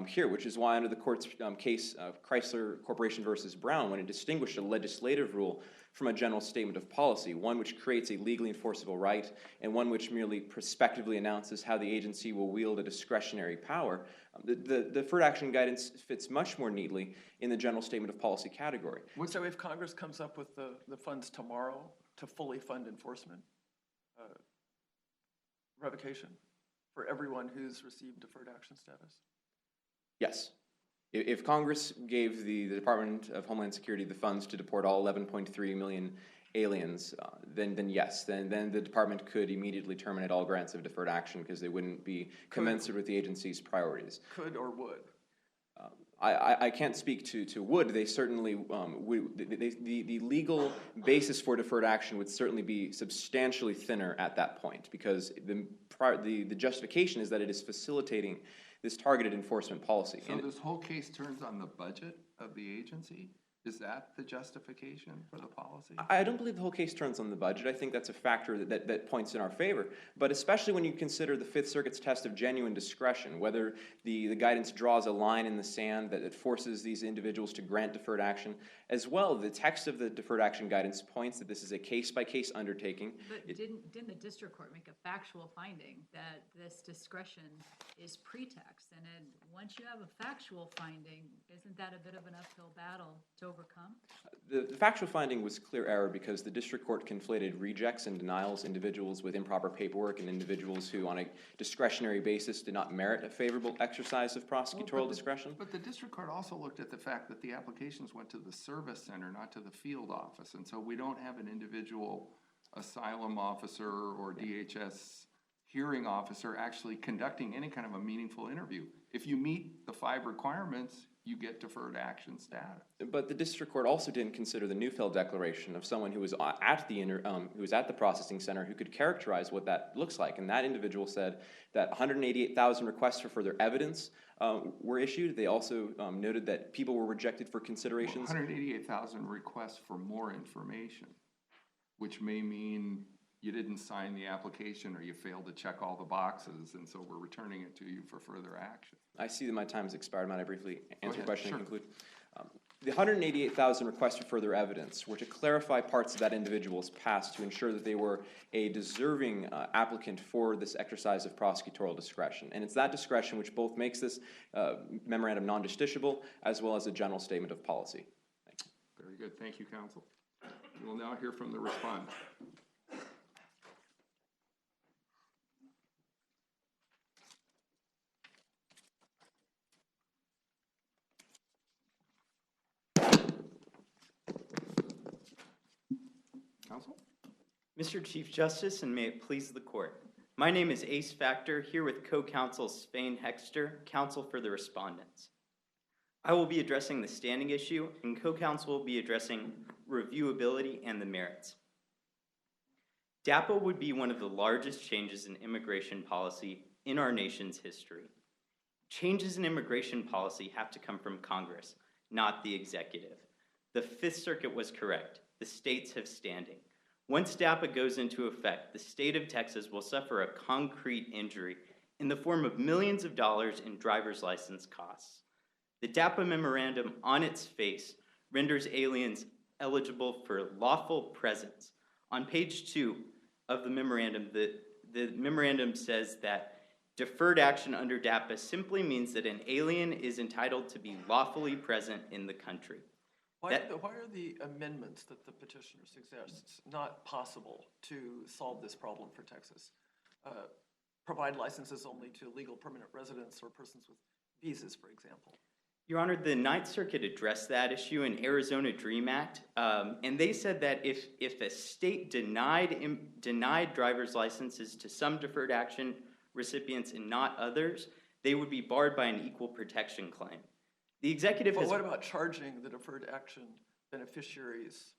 here, which is why under the court's case of Chrysler Corporation versus Brown, when it distinguished a legislative rule from a general statement of policy, one which creates a legally enforceable right and one which merely prospectively announces how the agency will wield a discretionary power, the deferred action guidance fits much more neatly in the general statement of policy category. So if Congress comes up with the funds tomorrow to fully fund enforcement, revocation for everyone who's received deferred action status? Yes. If Congress gave the Department of Homeland Security the funds to deport all 11.3 million aliens, then yes, then the department could immediately terminate all grants of deferred action because they wouldn't be commensurate with the agency's priorities. Could or would? I can't speak to would. They certainly would. The legal basis for deferred action would certainly be substantially thinner at that point because the justification is that it is facilitating this targeted enforcement policy. So this whole case turns on the budget of the agency? Is that the justification for the policy? I don't believe the whole case turns on the budget. I think that's a factor that points in our favor. But especially when you consider the Fifth Circuit's test of genuine discretion, whether the guidance draws a line in the sand that it forces these individuals to grant deferred action, as well, the text of the deferred action guidance points that this is a case-by-case undertaking. But didn't the district court make a factual finding that this discretion is pretext? And then once you have a factual finding, isn't that a bit of an uphill battle to overcome? The factual finding was clear error because the district court conflated rejects and denials, individuals with improper paperwork and individuals who on a discretionary basis did not merit a favorable exercise of prosecutorial discretion. But the district court also looked at the fact that the applications went to the service center, not to the field office. And so we don't have an individual asylum officer or DHS hearing officer actually conducting any kind of a meaningful interview. If you meet the 5 requirements, you get deferred action status. But the district court also didn't consider the Neufeld declaration of someone who was at the processing center who could characterize what that looks like. And that individual said that 188,000 requests for further evidence were issued. They also noted that people were rejected for considerations. 188,000 requests for more information, which may mean you didn't sign the application or you failed to check all the boxes, and so we're returning it to you for further action. I see that my time has expired. Might I briefly answer your question sure. and conclude? The 188,000 requests for further evidence were to clarify parts of that individual's past to ensure that they were a deserving applicant for this exercise of prosecutorial discretion. And it's that discretion which both makes this memorandum non-justiciable as well as a general statement of policy. Thank you. Very good. Thank you, counsel. We will now hear from the respondent. Counsel? Mr. Chief Justice, and may it please the court. My name is Ace Factor, here with co-counsel Svein Hoexter, counsel for the respondents. I will be addressing the standing issue, and co-counsel will be addressing reviewability and the merits. DAPA would be one of the largest changes in immigration policy in our nation's history. Changes in immigration policy have to come from Congress, not the executive. The Fifth Circuit was correct. The states have standing. Once DAPA goes into effect, the state of Texas will suffer a concrete injury in the form of millions of dollars in driver's license costs. The DAPA memorandum on its face renders aliens eligible for lawful presence. On page 2 of the memorandum, the memorandum says that deferred action under DAPA simply means that an alien is entitled to be lawfully present in the country. Why are the amendments that the petitioner suggests not possible to solve this problem for Texas? Provide licenses only to legal permanent residents or persons with visas, for example. Your Honor, the Ninth Circuit addressed that issue in Arizona DREAM Act, and they said that if a state denied driver's licenses to some deferred action recipients and not others, they would be barred by an equal protection claim. The executive But what about charging the deferred action beneficiaries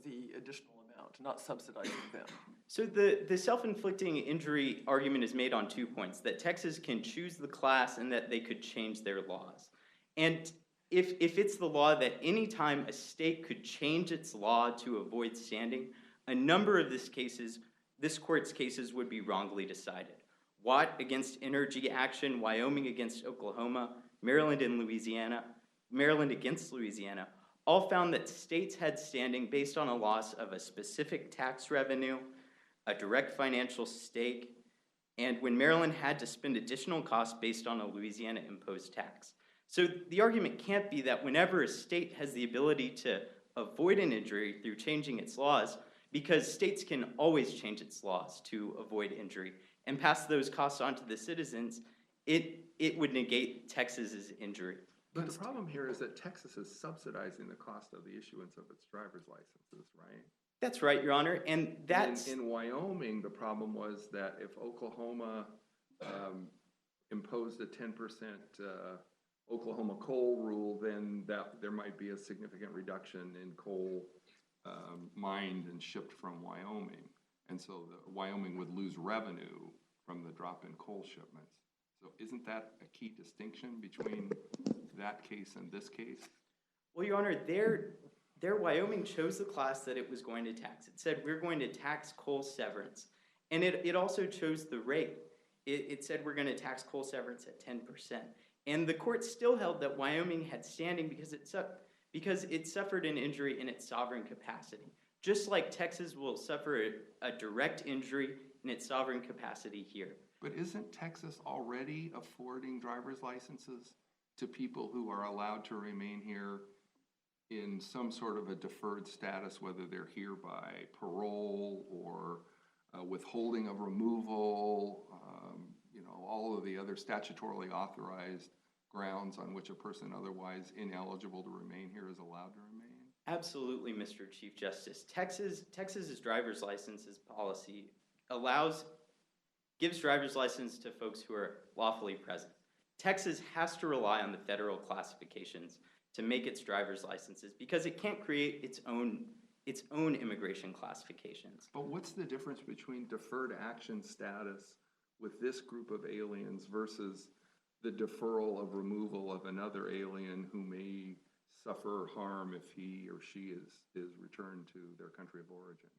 the additional amount, not subsidizing them? So the self-inflicting injury argument is made on 2 points, that Texas can choose the class and that they could change their laws. And if it's the law that any time a state could change its law to avoid standing, a number of this court's cases would be wrongly decided. Watt against Energy Action, Wyoming against Oklahoma, Maryland against Louisiana, all found that states had standing based on a loss of a specific tax revenue, a direct financial stake, and when Maryland had to spend additional costs based on a Louisiana imposed tax. So the argument can't be that whenever a state has the ability to avoid an injury through changing its laws, because states can always change its laws to avoid injury and pass those costs on to the citizens, it would negate Texas's injury. But the problem here is that Texas is subsidizing the cost of the issuance of its driver's licenses, right? That's right, Your Honor, and that's... In Wyoming, the problem was that if Oklahoma imposed a 10% Oklahoma coal rule, then there might be a significant reduction in coal mined and shipped from Wyoming. And so Wyoming would lose revenue from the drop in coal shipments. So isn't that a key distinction between that case and this case? Well, Your Honor, their Wyoming chose the class that it was going to tax. It said, we're going to tax coal severance. And it also chose the rate. It said we're going to tax coal severance at 10%. And the court still held that Wyoming had standing because it suffered an injury in its sovereign capacity. Just like Texas will suffer a direct injury in its sovereign capacity here. But isn't Texas already affording driver's licenses to people who are allowed to remain here in some sort of a deferred status, whether they're here by parole or withholding of removal, all of the other statutorily authorized grounds on which a person otherwise ineligible to remain here is allowed to remain? Absolutely, Mr. Chief Justice. Texas's driver's licenses policy gives driver's license to folks who are lawfully present. Texas has to rely on the federal classifications to make its driver's licenses because it can't create its own immigration classifications. But what's the difference between deferred action status with this group of aliens versus the deferral of removal of another alien who may suffer harm if he or she is returned to their country of origin?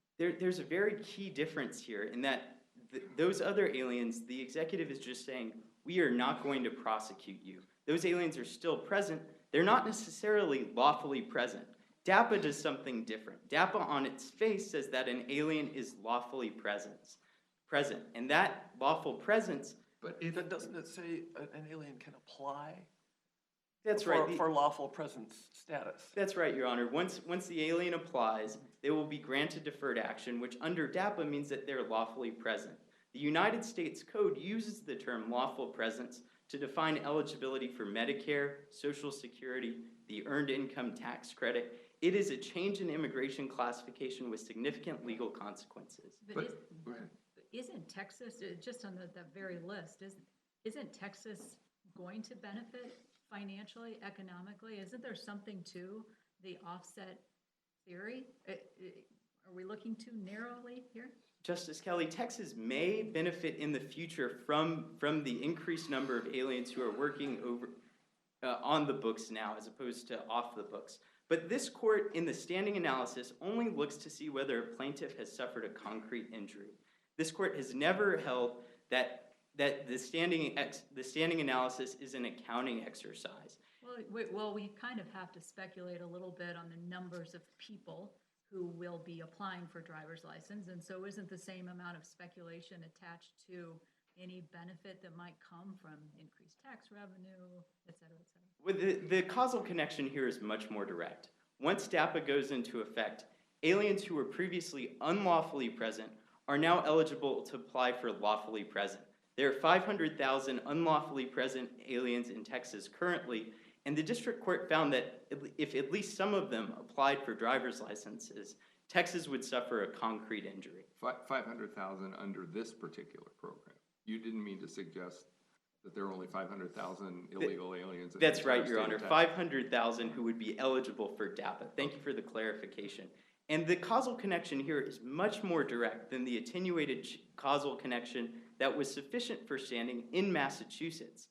There's a very key difference here in that those other aliens, the executive is just saying, we are not going to prosecute you. Those aliens are still present. They're not necessarily lawfully present. DAPA does something different. DAPA on its face says that an alien is lawfully present. And that lawful presence... But doesn't it say an alien can apply? That's right. For lawful presence status. That's right, Your Honor. Once the alien applies, they will be granted deferred action, which under DAPA means that they're lawfully present. The United States Code uses the term lawful presence to define eligibility for Medicare, Social Security, the Earned Income Tax Credit. It is a change in immigration classification with significant legal consequences. Isn't Texas, just on the very list, isn't Texas going to benefit financially, economically? Isn't there something to the offset theory? Are we looking too narrowly here? Justice Kelly, Texas may benefit in the future from the increased number of aliens who are working on the books now as opposed to off the books. But this court, in the standing analysis, only looks to see whether a plaintiff has suffered a concrete injury. This court has never held that the standing analysis is an accounting exercise. Well, we kind of have to speculate a little bit on the numbers of people who will be applying for driver's license, and so isn't the same amount of speculation attached to any benefit that might come from increased tax revenue, et cetera, et cetera? Well, the causal connection here is much more direct. Once DAPA goes into effect, aliens who were previously unlawfully present are now eligible to apply for lawfully present. There are 500,000 unlawfully present aliens in Texas currently, and the district court found that if at least some of them applied for driver's licenses, Texas would suffer a concrete injury. 500,000 under this particular program. You didn't mean to suggest that there are only 500,000 illegal aliens. That's right, Your Honor. 500,000 who would be eligible for DAPA. Thank you for the clarification. And the causal connection here is much more direct than the attenuated causal connection that was sufficient for standing in Massachusetts.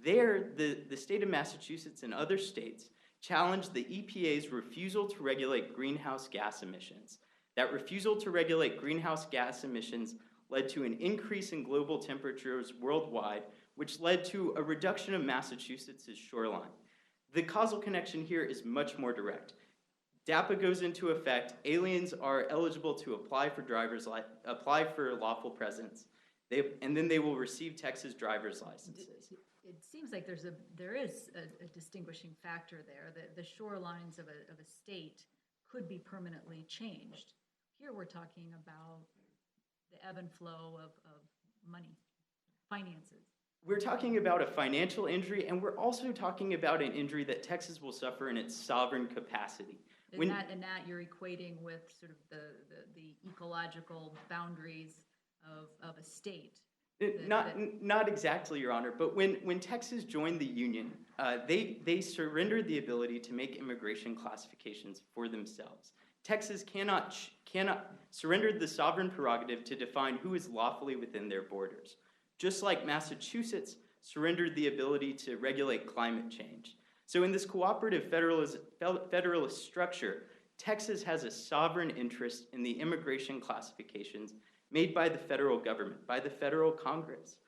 There, the state of Massachusetts and other states challenged the EPA's refusal to regulate greenhouse gas emissions. That refusal to regulate greenhouse gas emissions led to an increase in global temperatures worldwide, which led to a reduction of Massachusetts' shoreline. The causal connection here is much more direct. DAPA goes into effect, aliens are eligible to apply for lawful presence, and then they will receive Texas driver's licenses. It seems like there is a distinguishing factor there. The shorelines of a state could be permanently changed. Here we're talking about the ebb and flow of money, finances. We're talking about a financial injury, and we're also talking about an injury that Texas will suffer in its sovereign capacity. And that you're equating with sort of the ecological boundaries of a state. Not exactly, Your Honor, but when Texas joined the Union, they surrendered the ability to make immigration classifications for themselves. Texas cannot surrender the sovereign prerogative to define who is lawfully within their borders. Just like Massachusetts surrendered the ability to regulate climate change. So in this cooperative federalist structure, Texas has a sovereign interest in the immigration classifications made by the federal government, by the federal Congress.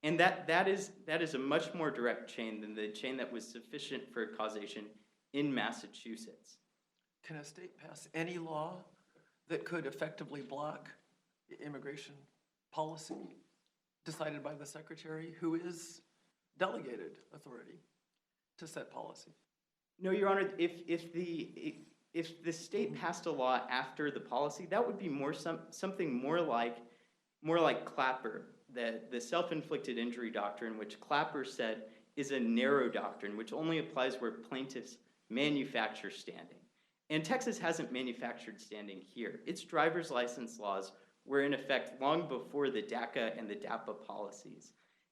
And that is a much more direct chain than the chain that was sufficient for causation in Massachusetts. Can a state pass any law that could effectively block immigration policy decided by the Secretary, who is delegated authority to set policy? No, Your Honor, if the state passed a law after the policy, that would be something more like Clapper, the self-inflicted injury doctrine, which Clapper said is a narrow doctrine, which only applies where plaintiffs manufacture standing. And Texas hasn't manufactured standing here. Its driver's license laws were in effect long before the DACA and the DAPA policies.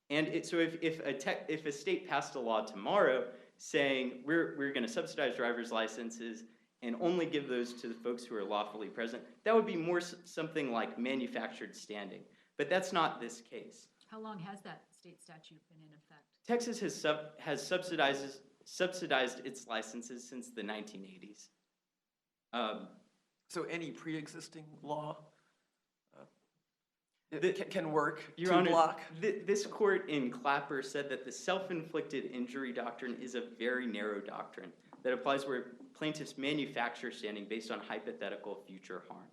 And so if a state passed a law tomorrow saying we're going to subsidize driver's licenses and only give those to the folks who are lawfully present, that would be more something like manufactured standing. But that's not this case. How long has that state statute been in effect? Texas has subsidized its licenses since the 1980s. So any pre-existing law can work Your to Honor, block? This court in Clapper said that the self-inflicted injury doctrine is a very narrow doctrine that applies where plaintiffs manufacture standing based on hypothetical future harm.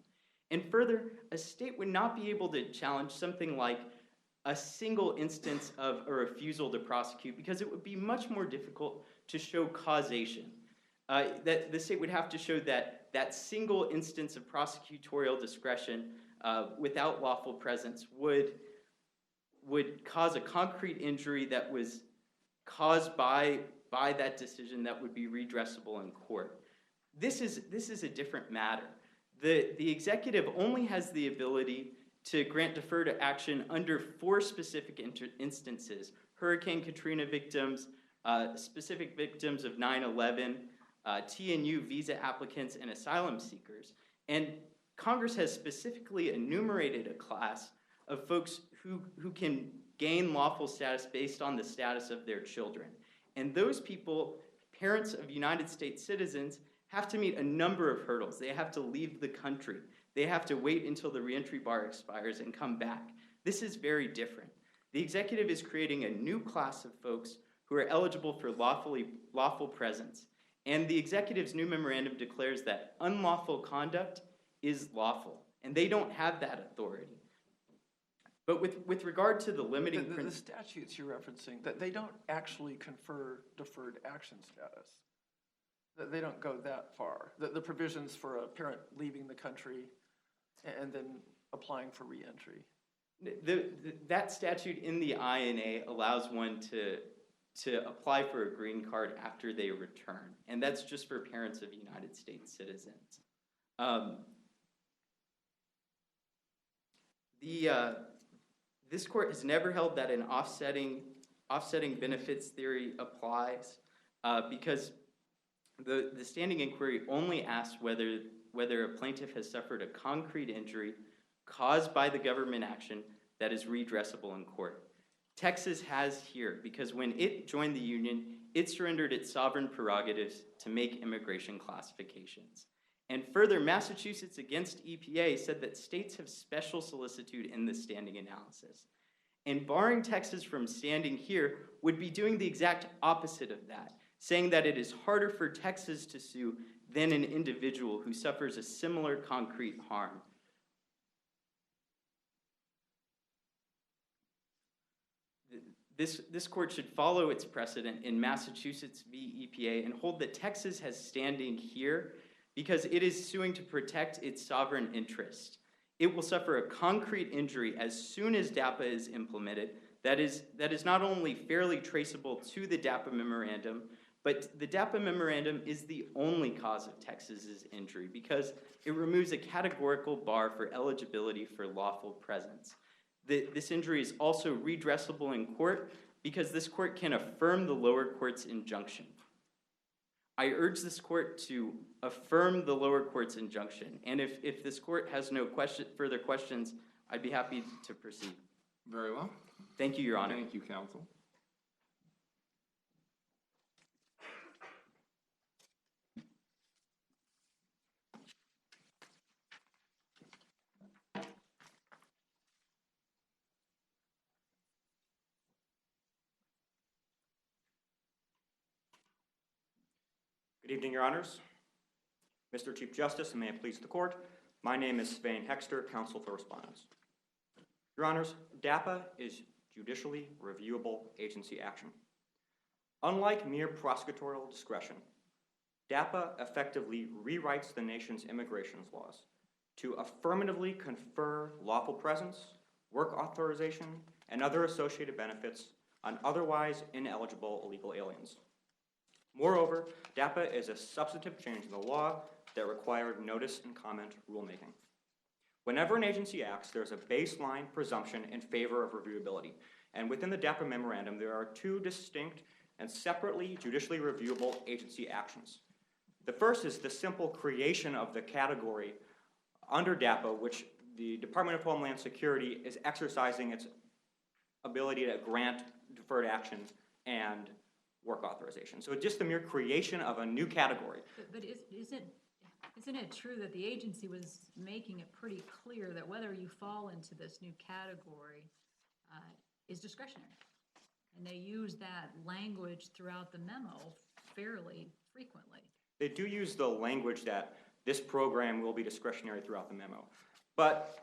And further, a state would not be able to challenge something like a single instance of a refusal to prosecute because it would be much more difficult to show causation. That the state would have to show that single instance of prosecutorial discretion without lawful presence would cause a concrete injury that was caused by that decision that would be redressable in court. This is a different matter. The executive only has the ability to grant deferred action under 4 specific instances: Hurricane Katrina victims, specific victims of 9/11, TNU visa applicants, and asylum seekers. And Congress has specifically enumerated a class of folks who can gain lawful status based on the status of their children. And those people, parents of United States citizens, have to meet a number of hurdles. They have to leave the country. They have to wait until the reentry bar expires and come back. This is very different. The executive is creating a new class of folks who are eligible for lawful presence. And the executive's new memorandum declares that unlawful conduct is lawful, and they don't have that authority. But with regard to the limiting the statutes you're referencing, that they don't actually confer deferred action status. That they don't go that far. The provisions for a parent leaving the country and then applying for reentry. That statute in the INA allows one to apply for a green card after they return, and that's just for parents of United States citizens. This court has never held that an offsetting benefits theory applies because the standing inquiry only asks whether a plaintiff has suffered a concrete injury caused by the government action that is redressable in court. Texas has here, because when it joined the Union, it surrendered its sovereign prerogatives to make immigration classifications. And further, Massachusetts against EPA said that states have special solicitude in the standing analysis. And barring Texas from standing here would be doing the exact opposite of that, saying that it is harder for Texas to sue than an individual who suffers a similar concrete harm. This court should follow its precedent in Massachusetts v. EPA and hold that Texas has standing here because it is suing to protect its sovereign interest. It will suffer a concrete injury as soon as DAPA is implemented that is not only fairly traceable to the DAPA memorandum, but the DAPA memorandum is the only cause of Texas's injury because it removes a categorical bar for eligibility for lawful presence. This injury is also redressable in court because this court can affirm the lower court's injunction. I urge this court to affirm the lower court's injunction, and if this court has no further questions, I'd be happy to proceed. Very well. Thank you, Your Honor. Thank you, counsel. Good evening, Your Honors. Mr. Chief Justice, and may it please the Court, my name is Svein Hoexter, Counsel for Respondents. Your Honors, DAPA is judicially reviewable agency action. Unlike mere prosecutorial discretion, DAPA effectively rewrites the nation's immigration laws to affirmatively confer lawful presence, work authorization, and other associated benefits on otherwise ineligible illegal aliens. Moreover, DAPA is a substantive change in the law that required notice and comment rulemaking. Whenever an agency acts, there's a baseline presumption in favor of reviewability. And within the DAPA memorandum, there are two distinct and separately judicially reviewable agency actions. The first is the simple creation of the category under DAPA, which the Department of Homeland Security is exercising its ability to grant deferred action and work authorization. So it's just the mere creation of a new category. But isn't it true that the agency was making it pretty clear that whether you fall into this new category is discretionary? And they use that language throughout the memo fairly frequently. They do use the language that this program will be discretionary throughout the memo. But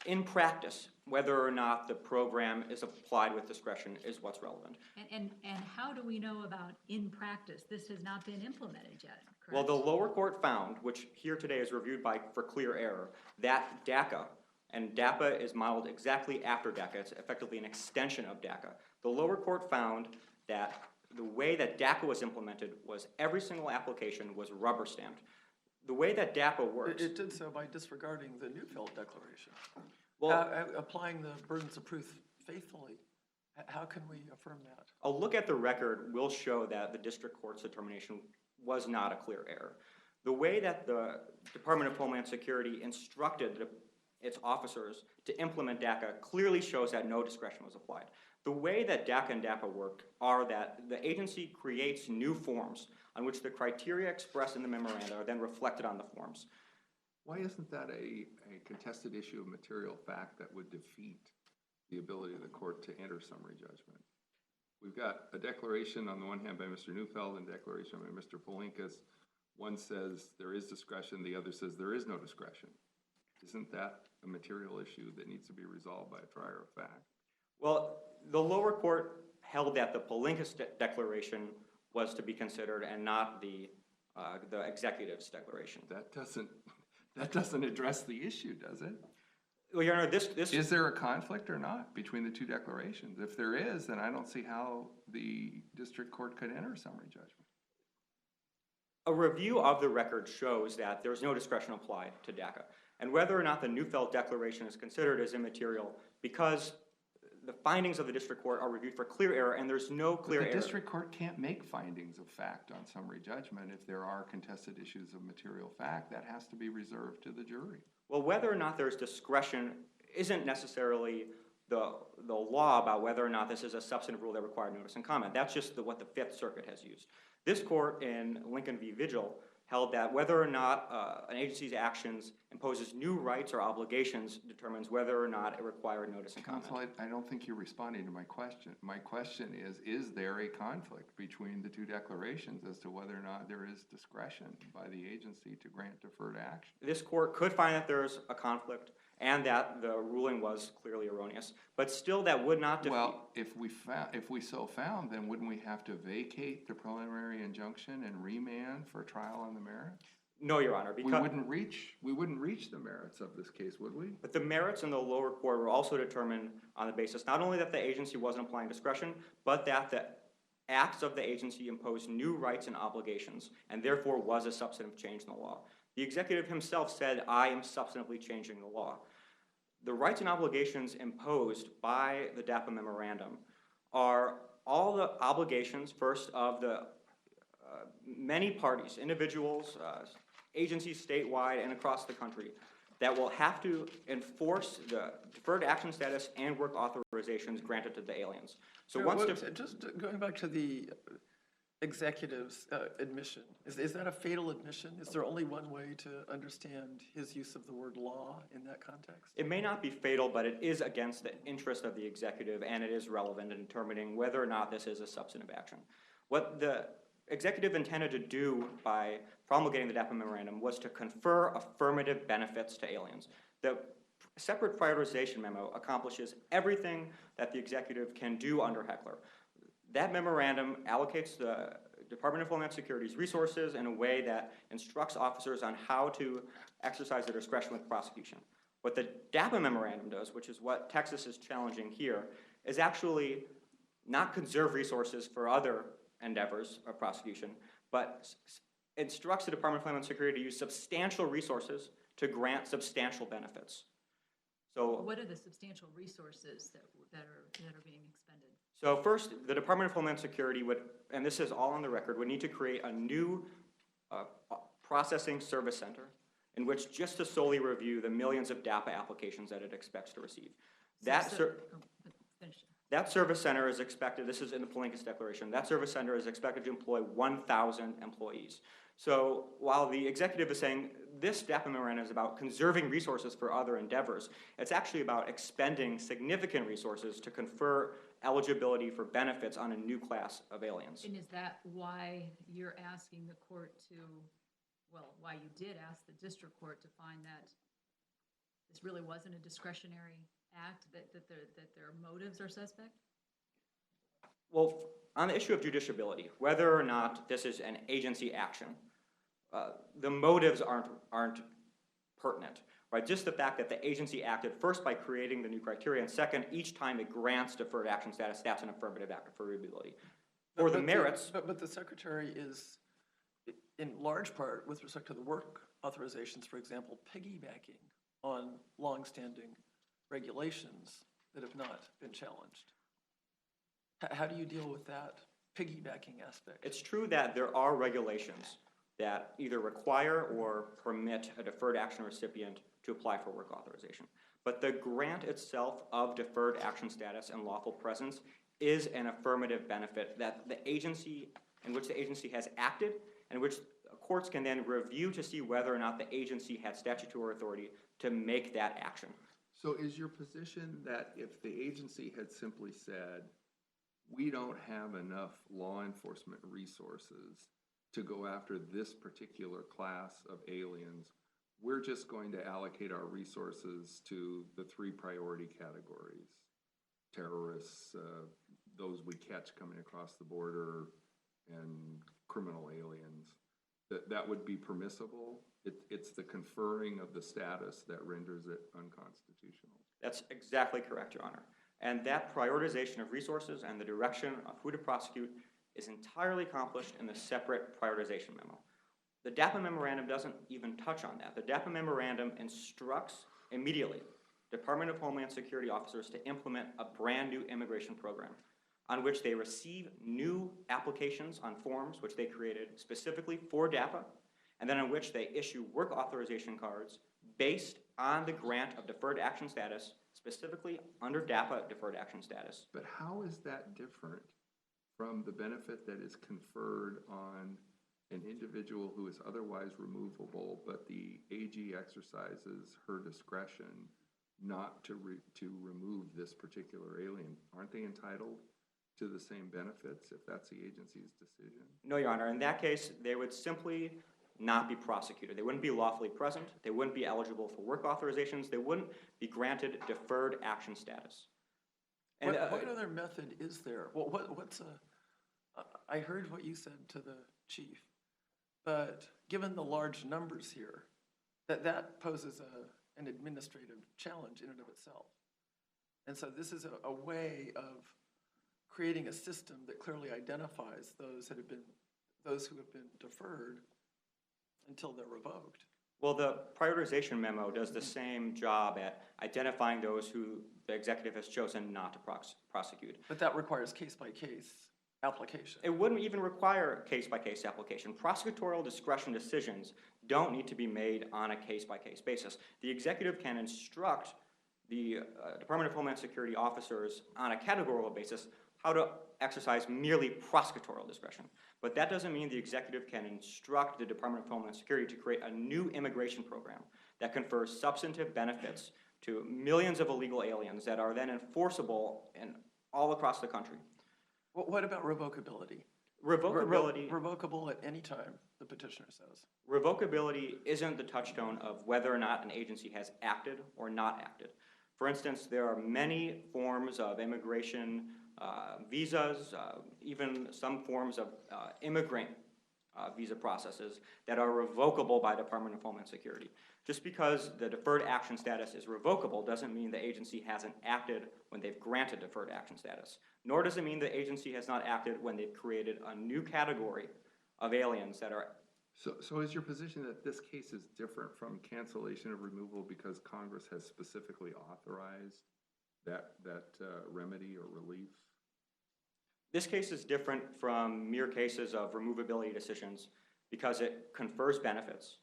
in practice, whether or not the program is applied with discretion is what's relevant. And how do we know about in practice? This has not been implemented yet, correct? Well, the lower court found, which here today is reviewed for clear error, that DACA, and DAPA is modeled exactly after DACA. It's effectively an extension of DACA. The lower court found that the way that DACA was implemented was every single application was rubber stamped. The way that DAPA works... It did so by disregarding the Neufeld Declaration. Well, applying the burdens of proof faithfully. How can we affirm that? A look at the record will show that the district court's determination was not a clear error. The way that the Department of Homeland Security instructed its officers to implement DACA clearly shows that no discretion was applied. The way that DACA and DAPA work are that the agency creates new forms on which the criteria expressed in the memoranda are then reflected on the forms. Why isn't that a contested issue of material fact that would defeat the ability of the court to enter summary judgment? We've got a declaration on the one hand by Mr. Neufeld and a declaration by Mr. Polinkas. One says there is discretion, the other says there is no discretion. Isn't that a material issue that needs to be resolved by a trier of fact? Well, the lower court held that the Polinkas declaration was to be considered and not the executive's declaration. That doesn't address the issue, does it? Well, Your Honor, Is there a conflict or not between the two declarations? If there is, then I don't see how the district court could enter summary judgment. A review of the record shows that there's no discretion applied to DACA. And whether or not the Neufeld declaration is considered as immaterial because the findings of the district court are reviewed for clear error and there's no clear error. The district court can't make findings of fact on summary judgment if there are contested issues of material fact. That has to be reserved to the jury. Well, whether or not there's discretion isn't necessarily the law about whether or not this is a substantive rule that required notice and comment. That's just what the Fifth Circuit has used. This court in Lincoln v. Vigil held that whether or not an agency's actions imposes new rights or obligations determines whether or not it required notice and comment. Counsel, I don't think you're responding to my question. My question is there a conflict between the two declarations as to whether or not there is discretion by the agency to grant deferred action? This court could find that there's a conflict and that the ruling was clearly erroneous, but still that would not defeat... Well, if we so found, then wouldn't we have to vacate the preliminary injunction and remand for trial on the merits? No, Your Honor, because... We wouldn't reach the merits of this case, would we? But the merits in the lower court were also determined on the basis not only that the agency wasn't applying discretion, but that the acts of the agency imposed new rights and obligations, and therefore was a substantive change in the law. The executive himself said, I am substantively changing the law. The rights and obligations imposed by the DAPA memorandum are all the obligations, first, of the many parties, individuals, agencies statewide and across the country, that will have to enforce the deferred action status and work authorizations granted to the aliens. So just going back to the executive's admission, is that a fatal admission? Is there only one way to understand his use of the word law in that context? It may not be fatal, but it is against the interest of the executive, and it is relevant in determining whether or not this is a substantive action. What the executive intended to do by promulgating the DAPA memorandum was to confer affirmative benefits to aliens. The separate prioritization memo accomplishes everything that the executive can do under Heckler. That memorandum allocates the Department of Homeland Security's resources in a way that instructs officers on how to exercise their discretion with prosecution. What the DAPA memorandum does, which is what Texas is challenging here, is actually not conserve resources for other endeavors of prosecution, but instructs the Department of Homeland Security to use substantial resources to grant substantial benefits. So, what are the substantial resources that are being expended? So first, the Department of Homeland Security would, and this is all on the record, would need to create a new processing service center in which just to solely review the millions of DAPA applications that it expects to receive. That service center is expected, this is in the Palinkas Declaration, that service center is expected to employ 1,000 employees. So while the executive is saying this DAPA memorandum is about conserving resources for other endeavors, it's actually about expending significant resources to confer eligibility for benefits on a new class of aliens. And is that why you're asking the court to, well, why you did ask the district court to find that this really wasn't a discretionary act, that their motives are suspect? Well, on the issue of judiciability, whether or not this is an agency action, the motives aren't pertinent, right? Just the fact that the agency acted first by creating the new criteria, and second, each time it grants deferred action status, that's an affirmative act of deferability. For the merits... But the Secretary is, in large part, with respect to the work authorizations, for example, piggybacking on longstanding regulations that have not been challenged. How do you deal with that piggybacking aspect? It's true that there are regulations that either require or permit a deferred action recipient to apply for work authorization. But the grant itself of deferred action status and lawful presence is an affirmative benefit that the agency, in which the agency has acted, and which courts can then review to see whether or not the agency had statutory authority to make that action. So is your position that if the agency had simply said, we don't have enough law enforcement resources to go after this particular class of aliens, we're just going to allocate our resources to the three priority categories: terrorists, those we catch coming across the border, and criminal aliens, that would be permissible? It's the conferring of the status that renders it unconstitutional. That's exactly correct, Your Honor. And that prioritization of resources and the direction of who to prosecute is entirely accomplished in the separate prioritization memo. The DAPA memorandum doesn't even touch on that. The DAPA memorandum instructs immediately Department of Homeland Security officers to implement a brand new immigration program on which they receive new applications on forms which they created specifically for DAPA, and then on which they issue work authorization cards based on the grant of deferred action status, specifically under DAPA deferred action status. But how is that different from the benefit that is conferred on an individual who is otherwise removable, but the AG exercises her discretion not to remove this particular alien? Aren't they entitled to the same benefits if that's the agency's decision? No, Your Honor. In that case, they would simply not be prosecuted. They wouldn't be lawfully present. They wouldn't be eligible for work authorizations. They wouldn't be granted deferred action status. And, what other method is there? I heard what you said to the chief, but given the large numbers here, that poses an administrative challenge in and of itself. And so this is a way of creating a system that clearly identifies those who have been deferred until they're revoked. Well, the prioritization memo does the same job at identifying those who the executive has chosen not to prosecute. But that requires case-by-case application. It wouldn't even require case-by-case application. Prosecutorial discretion decisions don't need to be made on a case-by-case basis. The executive can instruct the Department of Homeland Security officers on a categorical basis how to exercise merely prosecutorial discretion. But that doesn't mean the executive can instruct the Department of Homeland Security to create a new immigration program that confers substantive benefits to millions of illegal aliens that are then enforceable all across the country. What about revocability? Revocability, Revocable at any time, the petitioner says. revocability isn't the touchstone of whether or not an agency has acted or not acted. For instance, there are many forms of immigration visas, even some forms of immigrant visa processes that are revocable by Department of Homeland Security. Just because the deferred action status is revocable doesn't mean the agency hasn't acted when they've granted deferred action status. Nor does it mean the agency has not acted when they've created a new category of aliens that are. So is your position that this case is different from cancellation of removal because Congress has specifically authorized that remedy or relief? This case is different from mere cases of removability decisions because it confers benefits.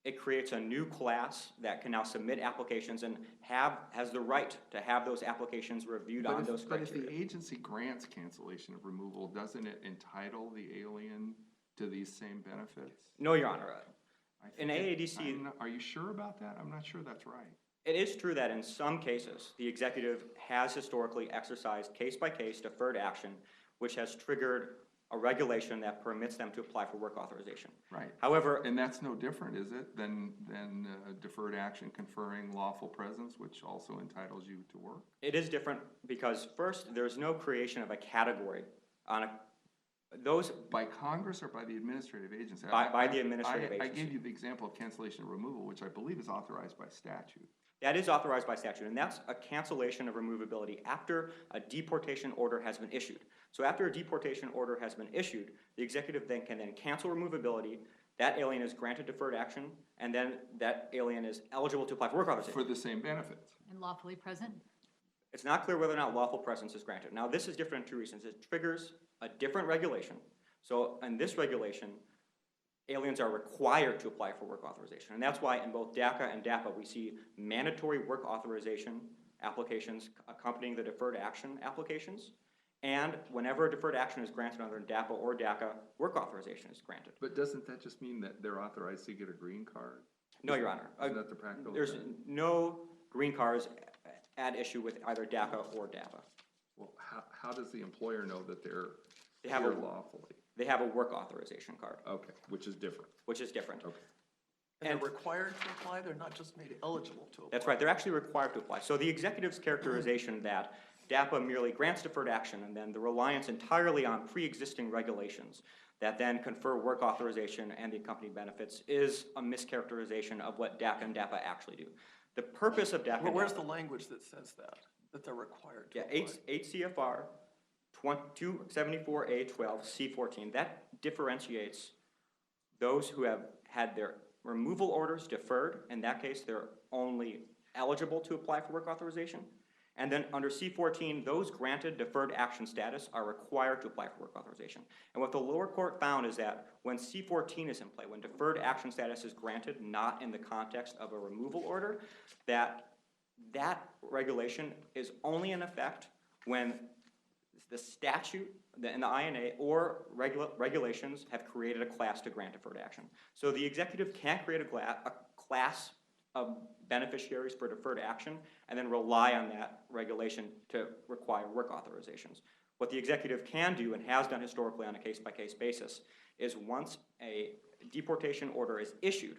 It creates a new class that can now submit applications and has the right to have those applications reviewed on those criteria. But if the agency grants cancellation of removal, doesn't it entitle the alien to these same benefits? No, Your Honor. In AADC... Are you sure about that? I'm not sure that's right. It is true that in some cases, the executive has historically exercised case-by-case deferred action, which has triggered a regulation that permits them to apply for work authorization. Right. However... And that's no different, is it, than deferred action conferring lawful presence, which also entitles you to work? It is different because, first, there's no creation of a category on those... By Congress or by the administrative agency? By the administrative agency. I gave you the example of cancellation of removal, which I believe is authorized by statute. That is authorized by statute, and that's a cancellation of removability after a deportation order has been issued. So after a deportation order has been issued, the executive then can cancel removability, that alien is granted deferred action, and then that alien is eligible to apply for work authorization. For the same benefits. And lawfully present? It's not clear whether or not lawful presence is granted. Now, this is different in two reasons. It triggers a different regulation. So in this regulation, aliens are required to apply for work authorization. And that's why in both DACA and DAPA, we see mandatory work authorization applications accompanying the deferred action applications. And whenever a deferred action is granted under DAPA or DACA, work authorization is granted. But doesn't that just mean that they're authorized to get a green card? No, Your Honor. Isn't that the practical There's thing? no green cards at issue with either DACA or DAPA. Well, how does the employer know that they're They have here a- lawfully? They have a work authorization card, Okay, which is different. which is different. Okay. And they're required to apply, they're not just made eligible to apply. That's right, they're actually required to apply. So the executive's characterization that DAPA merely grants deferred action and then the reliance entirely on pre-existing regulations that then confer work authorization and the accompanying benefits is a mischaracterization of what DACA and DAPA actually do. The purpose of DACA... Where's the language that says that they're required to apply? 8 CFR 274A12 C14, that differentiates those who have had their removal orders deferred. In that case, they're only eligible to apply for work authorization. And then under C14, those granted deferred action status are required to apply for work authorization. And what the lower court found is that when C14 is in play, when deferred action status is granted, not in the context of a removal order, that regulation is only in effect when the statute and the INA or regulations have created a class to grant deferred action. So the executive can't create a class of beneficiaries for deferred action and then rely on that regulation to require work authorizations. What the executive can do and has done historically on a case-by-case basis is once a deportation order is issued,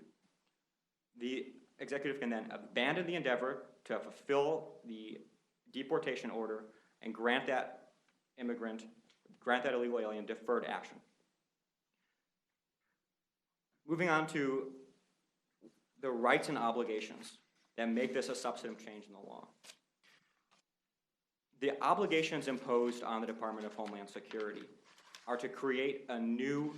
the executive can then abandon the endeavor to fulfill the deportation order and grant that illegal alien deferred action. Moving on to the rights and obligations that make this a substantive change in the law. The obligations imposed on the Department of Homeland Security are to create a new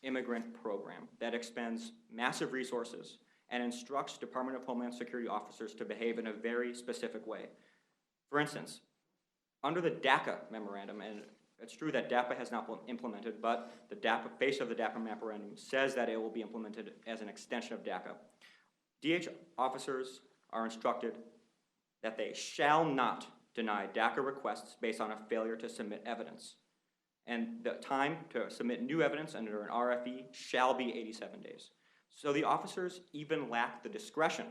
immigrant program that expends massive resources and instructs Department of Homeland Security officers to behave in a very specific way. For instance, under the DACA memorandum, and it's true that DAPA has not been implemented, but the face of the DAPA memorandum says that it will be implemented as an extension of DACA. DH officers are instructed that they shall not deny DACA requests based on a failure to submit evidence. And the time to submit new evidence under an RFE shall be 87 days. So the officers even lack the discretion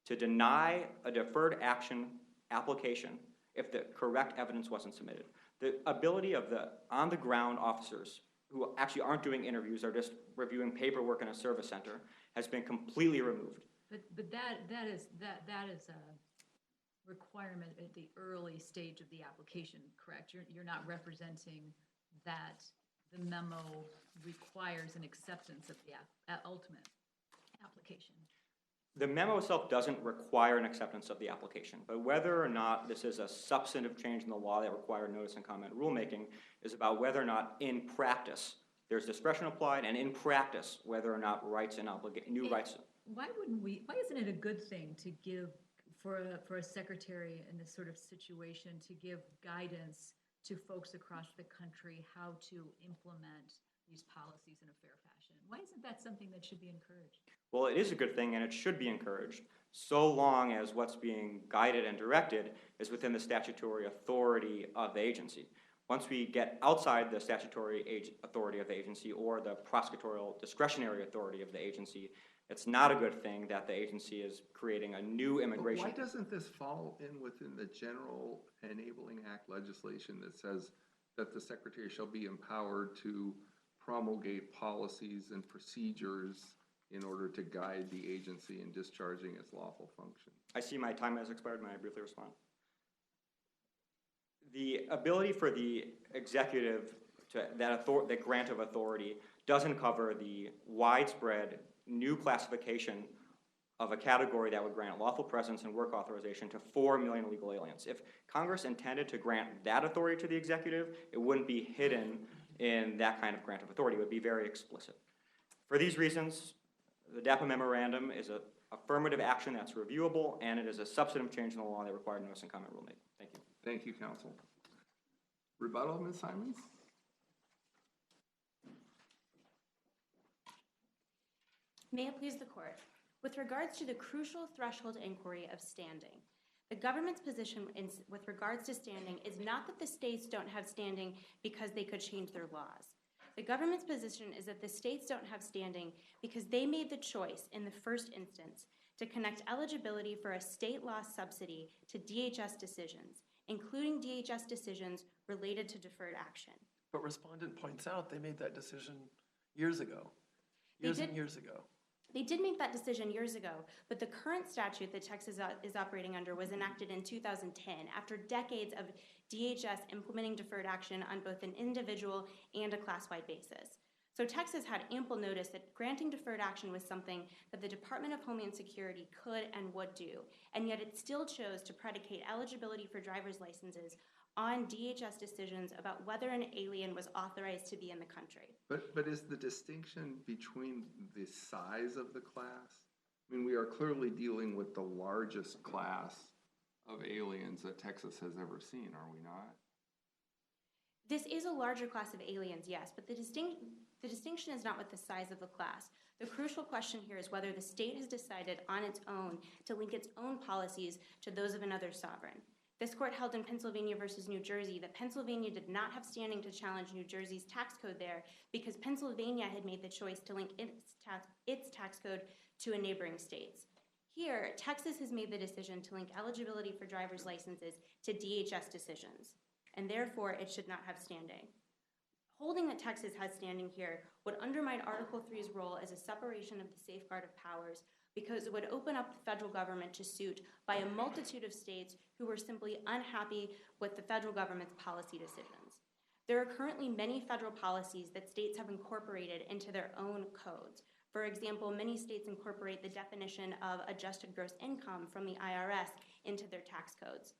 to deny a deferred action application if the correct evidence wasn't submitted. The ability of the on-the-ground officers who actually aren't doing interviews, are just reviewing paperwork in a service center, has been completely removed. But that is a requirement at the early stage of the application, correct? You're not representing that the memo requires an acceptance of the ultimate application. The memo itself doesn't require an acceptance of the application, but whether or not this is a substantive change in the law that require notice and comment rulemaking is about whether or not in practice there's discretion applied, and in practice whether or not rights and new rights. Why isn't it a good thing to give, for a secretary in this sort of situation, to give guidance to folks across the country how to implement these policies in a fair fashion? Why isn't that something that should be encouraged? Well, it is a good thing and it should be encouraged, so long as what's being guided and directed is within the statutory authority of the agency. Once we get outside the statutory authority of the agency or the prosecutorial discretionary authority of the agency, it's not a good thing that the agency is creating a new immigration. But why doesn't this fall in within the General Enabling Act legislation that says that the Secretary shall be empowered to promulgate policies and procedures in order to guide the agency in discharging its lawful function? I see my time has expired. May I briefly respond? The ability for the executive to that grant of authority doesn't cover the widespread new classification of a category that would grant lawful presence and work authorization to 4 million illegal aliens. If Congress intended to grant that authority to the executive, it wouldn't be hidden in that kind of grant of authority. It would be very explicit. For these reasons, the DAPA memorandum is an affirmative action that's reviewable, and it is a substantive change in the law that required notice and comment rulemaking. Thank you. Thank you, counsel. Rebuttal, Ms. Simons? May it please the court. With regards to the crucial threshold inquiry of standing, the government's position with regards to standing is not that the states don't have standing because they could change their laws. The government's position is that the states don't have standing because they made the choice in the first instance to connect eligibility for a state law subsidy to DHS decisions, including DHS decisions related to deferred action. But Respondent points out they made that decision years ago, years and years ago. They did make that decision years ago, but the current statute that Texas is operating under was enacted in 2010 after decades of DHS implementing deferred action on both an individual and a class-wide basis. So Texas had ample notice that granting deferred action was something that the Department of Homeland Security could and would do, and yet it still chose to predicate eligibility for driver's licenses on DHS decisions about whether an alien was authorized to be in the country. But is the distinction between the size of the class? I mean, we are clearly dealing with the largest class of aliens that Texas has ever seen, are we not? This is a larger class of aliens, yes, but the distinction is not with the size of the class. The crucial question here is whether the state has decided on its own to link its own policies to those of another sovereign. This court held in Pennsylvania versus New Jersey that Pennsylvania did not have standing to challenge New Jersey's tax code there because Pennsylvania had made the choice to link its tax code to a neighboring state's. Here, Texas has made the decision to link eligibility for driver's licenses to DHS decisions, and therefore it should not have standing. Holding that Texas has standing here would undermine Article 3's role as a separation of the safeguard of powers because it would open up the federal government to suit by a multitude of states who were simply unhappy with the federal government's policy decisions. There are currently many federal policies that states have incorporated into their own codes. For example, many states incorporate the definition of adjusted gross income from the IRS into their tax codes.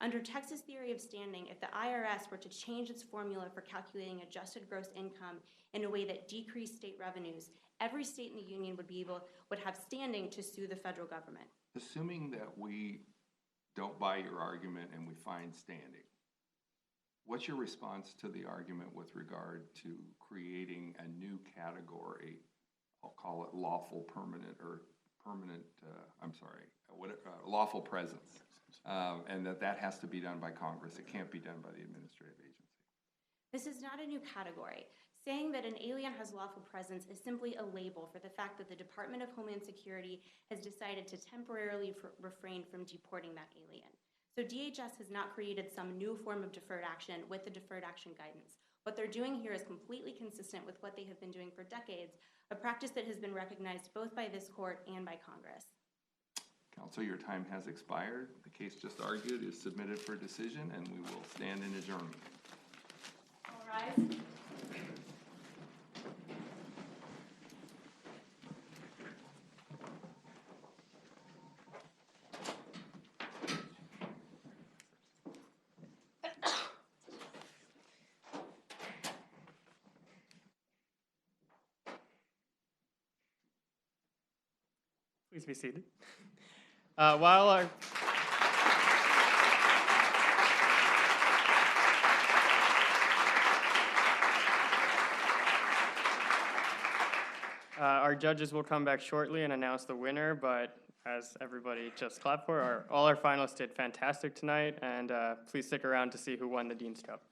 Under Texas theory of standing, if the IRS were to change its formula for calculating adjusted gross income in a way that decreased state revenues, every state in the union would have standing to sue the federal government. Assuming that we don't buy your argument and we find standing, what's your response to the argument with regard to creating a new category? I'll call it lawful permanent or permanent, lawful presence. And that has to be done by Congress. It can't be done by the administrative agency. This is not a new category. Saying that an alien has lawful presence is simply a label for the fact that the Department of Homeland Security has decided to temporarily refrain from deporting that alien. So DHS has not created some new form of deferred action with the deferred action guidance. What they're doing here is completely consistent with what they have been doing for decades, a practice that has been recognized both by this court and by Congress. Counsel, your time has expired. The case just argued is submitted for decision, and we will stand in adjournment. All rise. Please be seated. While our judges will come back shortly and announce the winner, but as everybody just clapped for, all our finalists did fantastic tonight, and please stick around to see who won the Dean's Cup.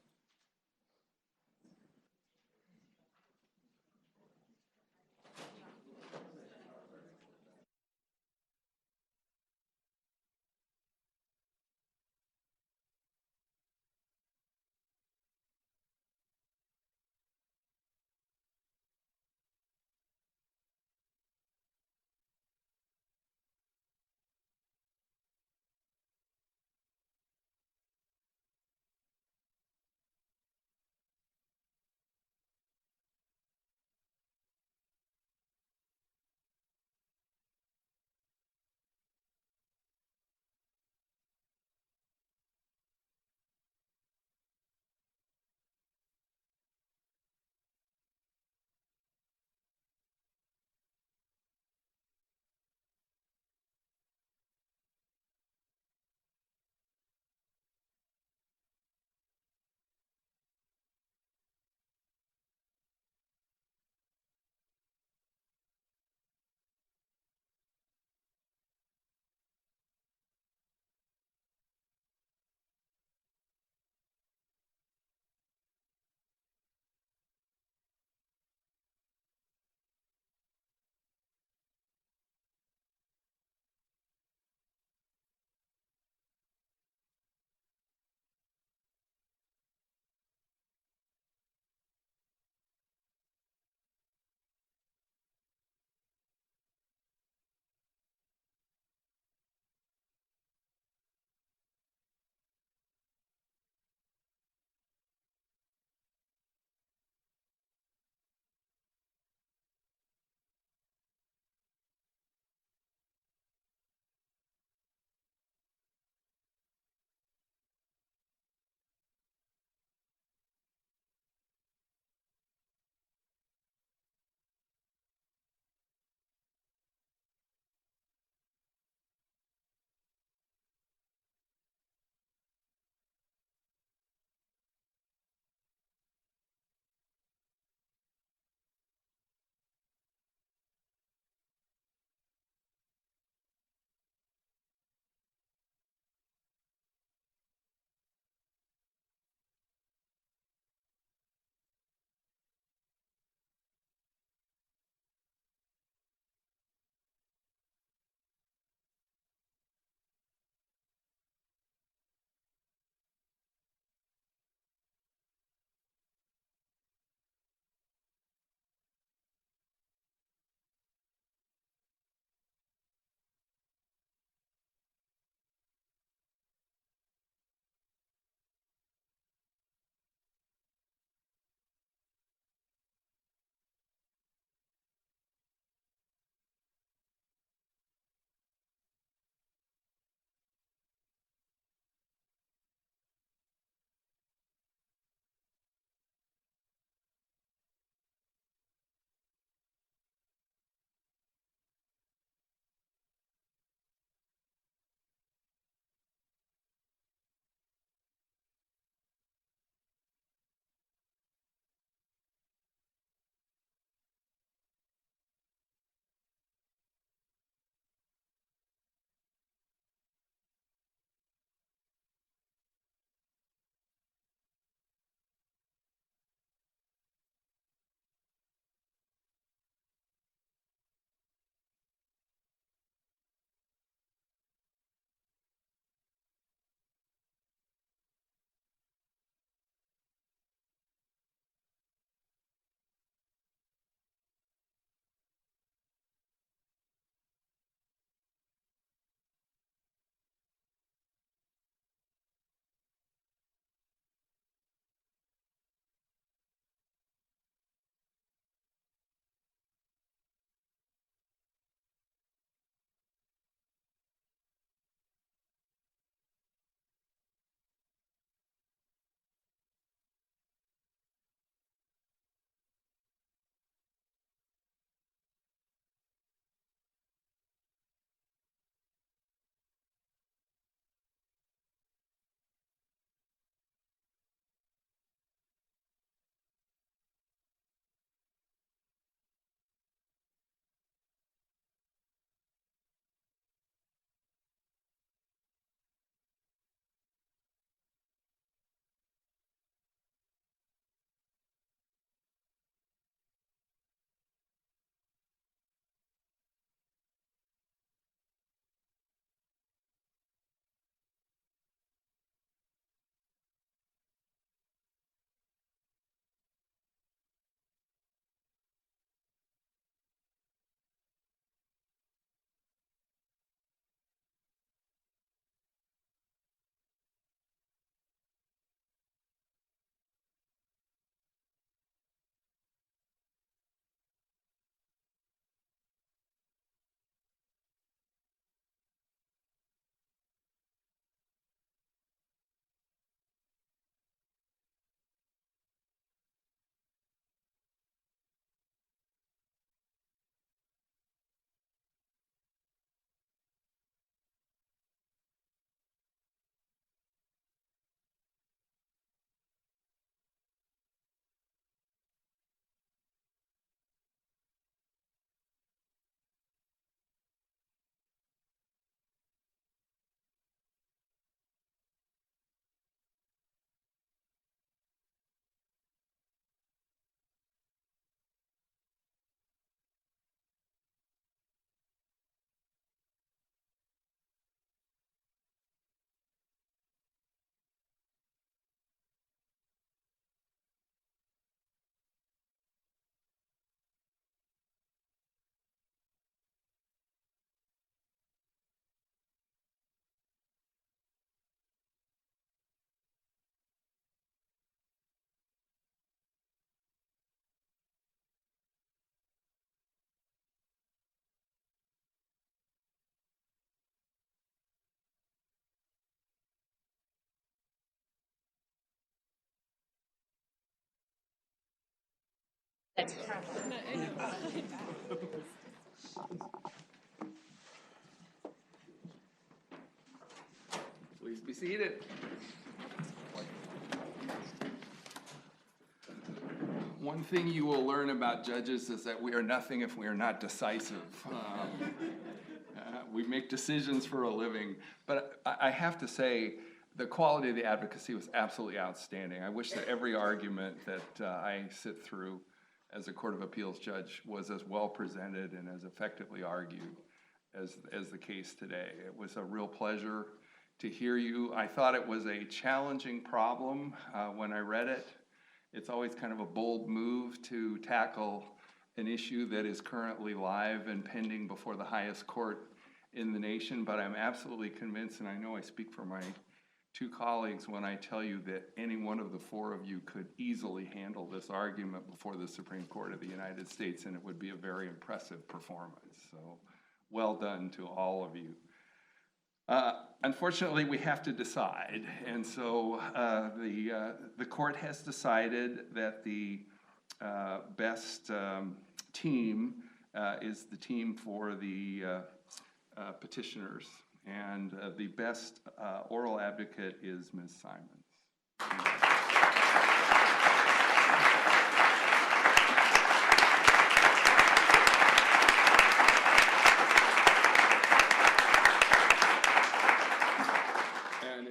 Please be seated. One thing you will learn about judges is that we are nothing if we are not decisive. We make decisions for a living. But I have to say, the quality of the advocacy was absolutely outstanding. I wish that every argument that I sit through as a Court of Appeals judge was as well presented and as effectively argued as the case today. It was a real pleasure to hear you. I thought it was a challenging problem when I read it. It's always kind of a bold move to tackle an issue that is currently live and pending before the highest court in the nation, but I'm absolutely convinced, and I know I speak for my two colleagues when I tell you that any one of the four of you could easily handle this argument before the Supreme Court of the United States, and it would be a very impressive performance. So well done to all of you. Unfortunately, we have to decide, and so the court has decided that the best team is the team for the petitioners, and the best oral advocate is Ms. Simons.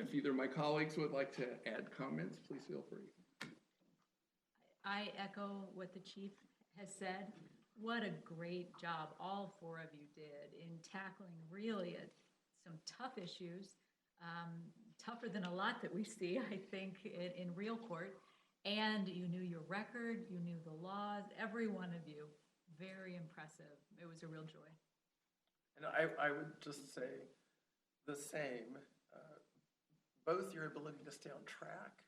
If either of my colleagues would like to add comments, please feel free. I echo what the chief has said. What a great job all four of you did in tackling really some tough issues, tougher than a lot that we see, I think, in real court. And you knew your record, you knew the laws, every one of you. Very impressive. It was a real joy. And I would just say the same. Both your ability to stay on track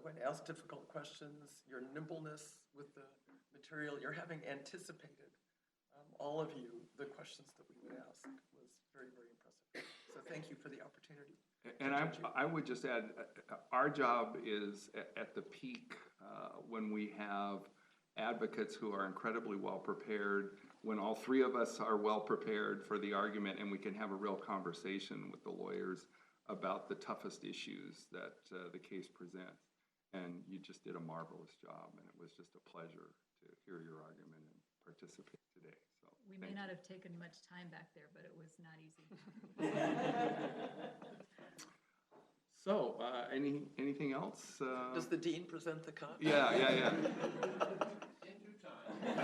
when asked difficult questions, your nimbleness with the material, your having anticipated, all of you, the questions that we would ask was very, very impressive. So thank you for the opportunity. And I would just add, our job is at the peak when we have advocates who are incredibly well prepared, when all three of us are well prepared for the argument and we can have a real conversation with the lawyers about the toughest issues that the case presents. And you just did a marvelous job, and it was just a pleasure to hear your argument and participate today. So we may not have taken much time back there, but it was not easy. So, anything else? Does the dean present the cup? Yeah. In due time.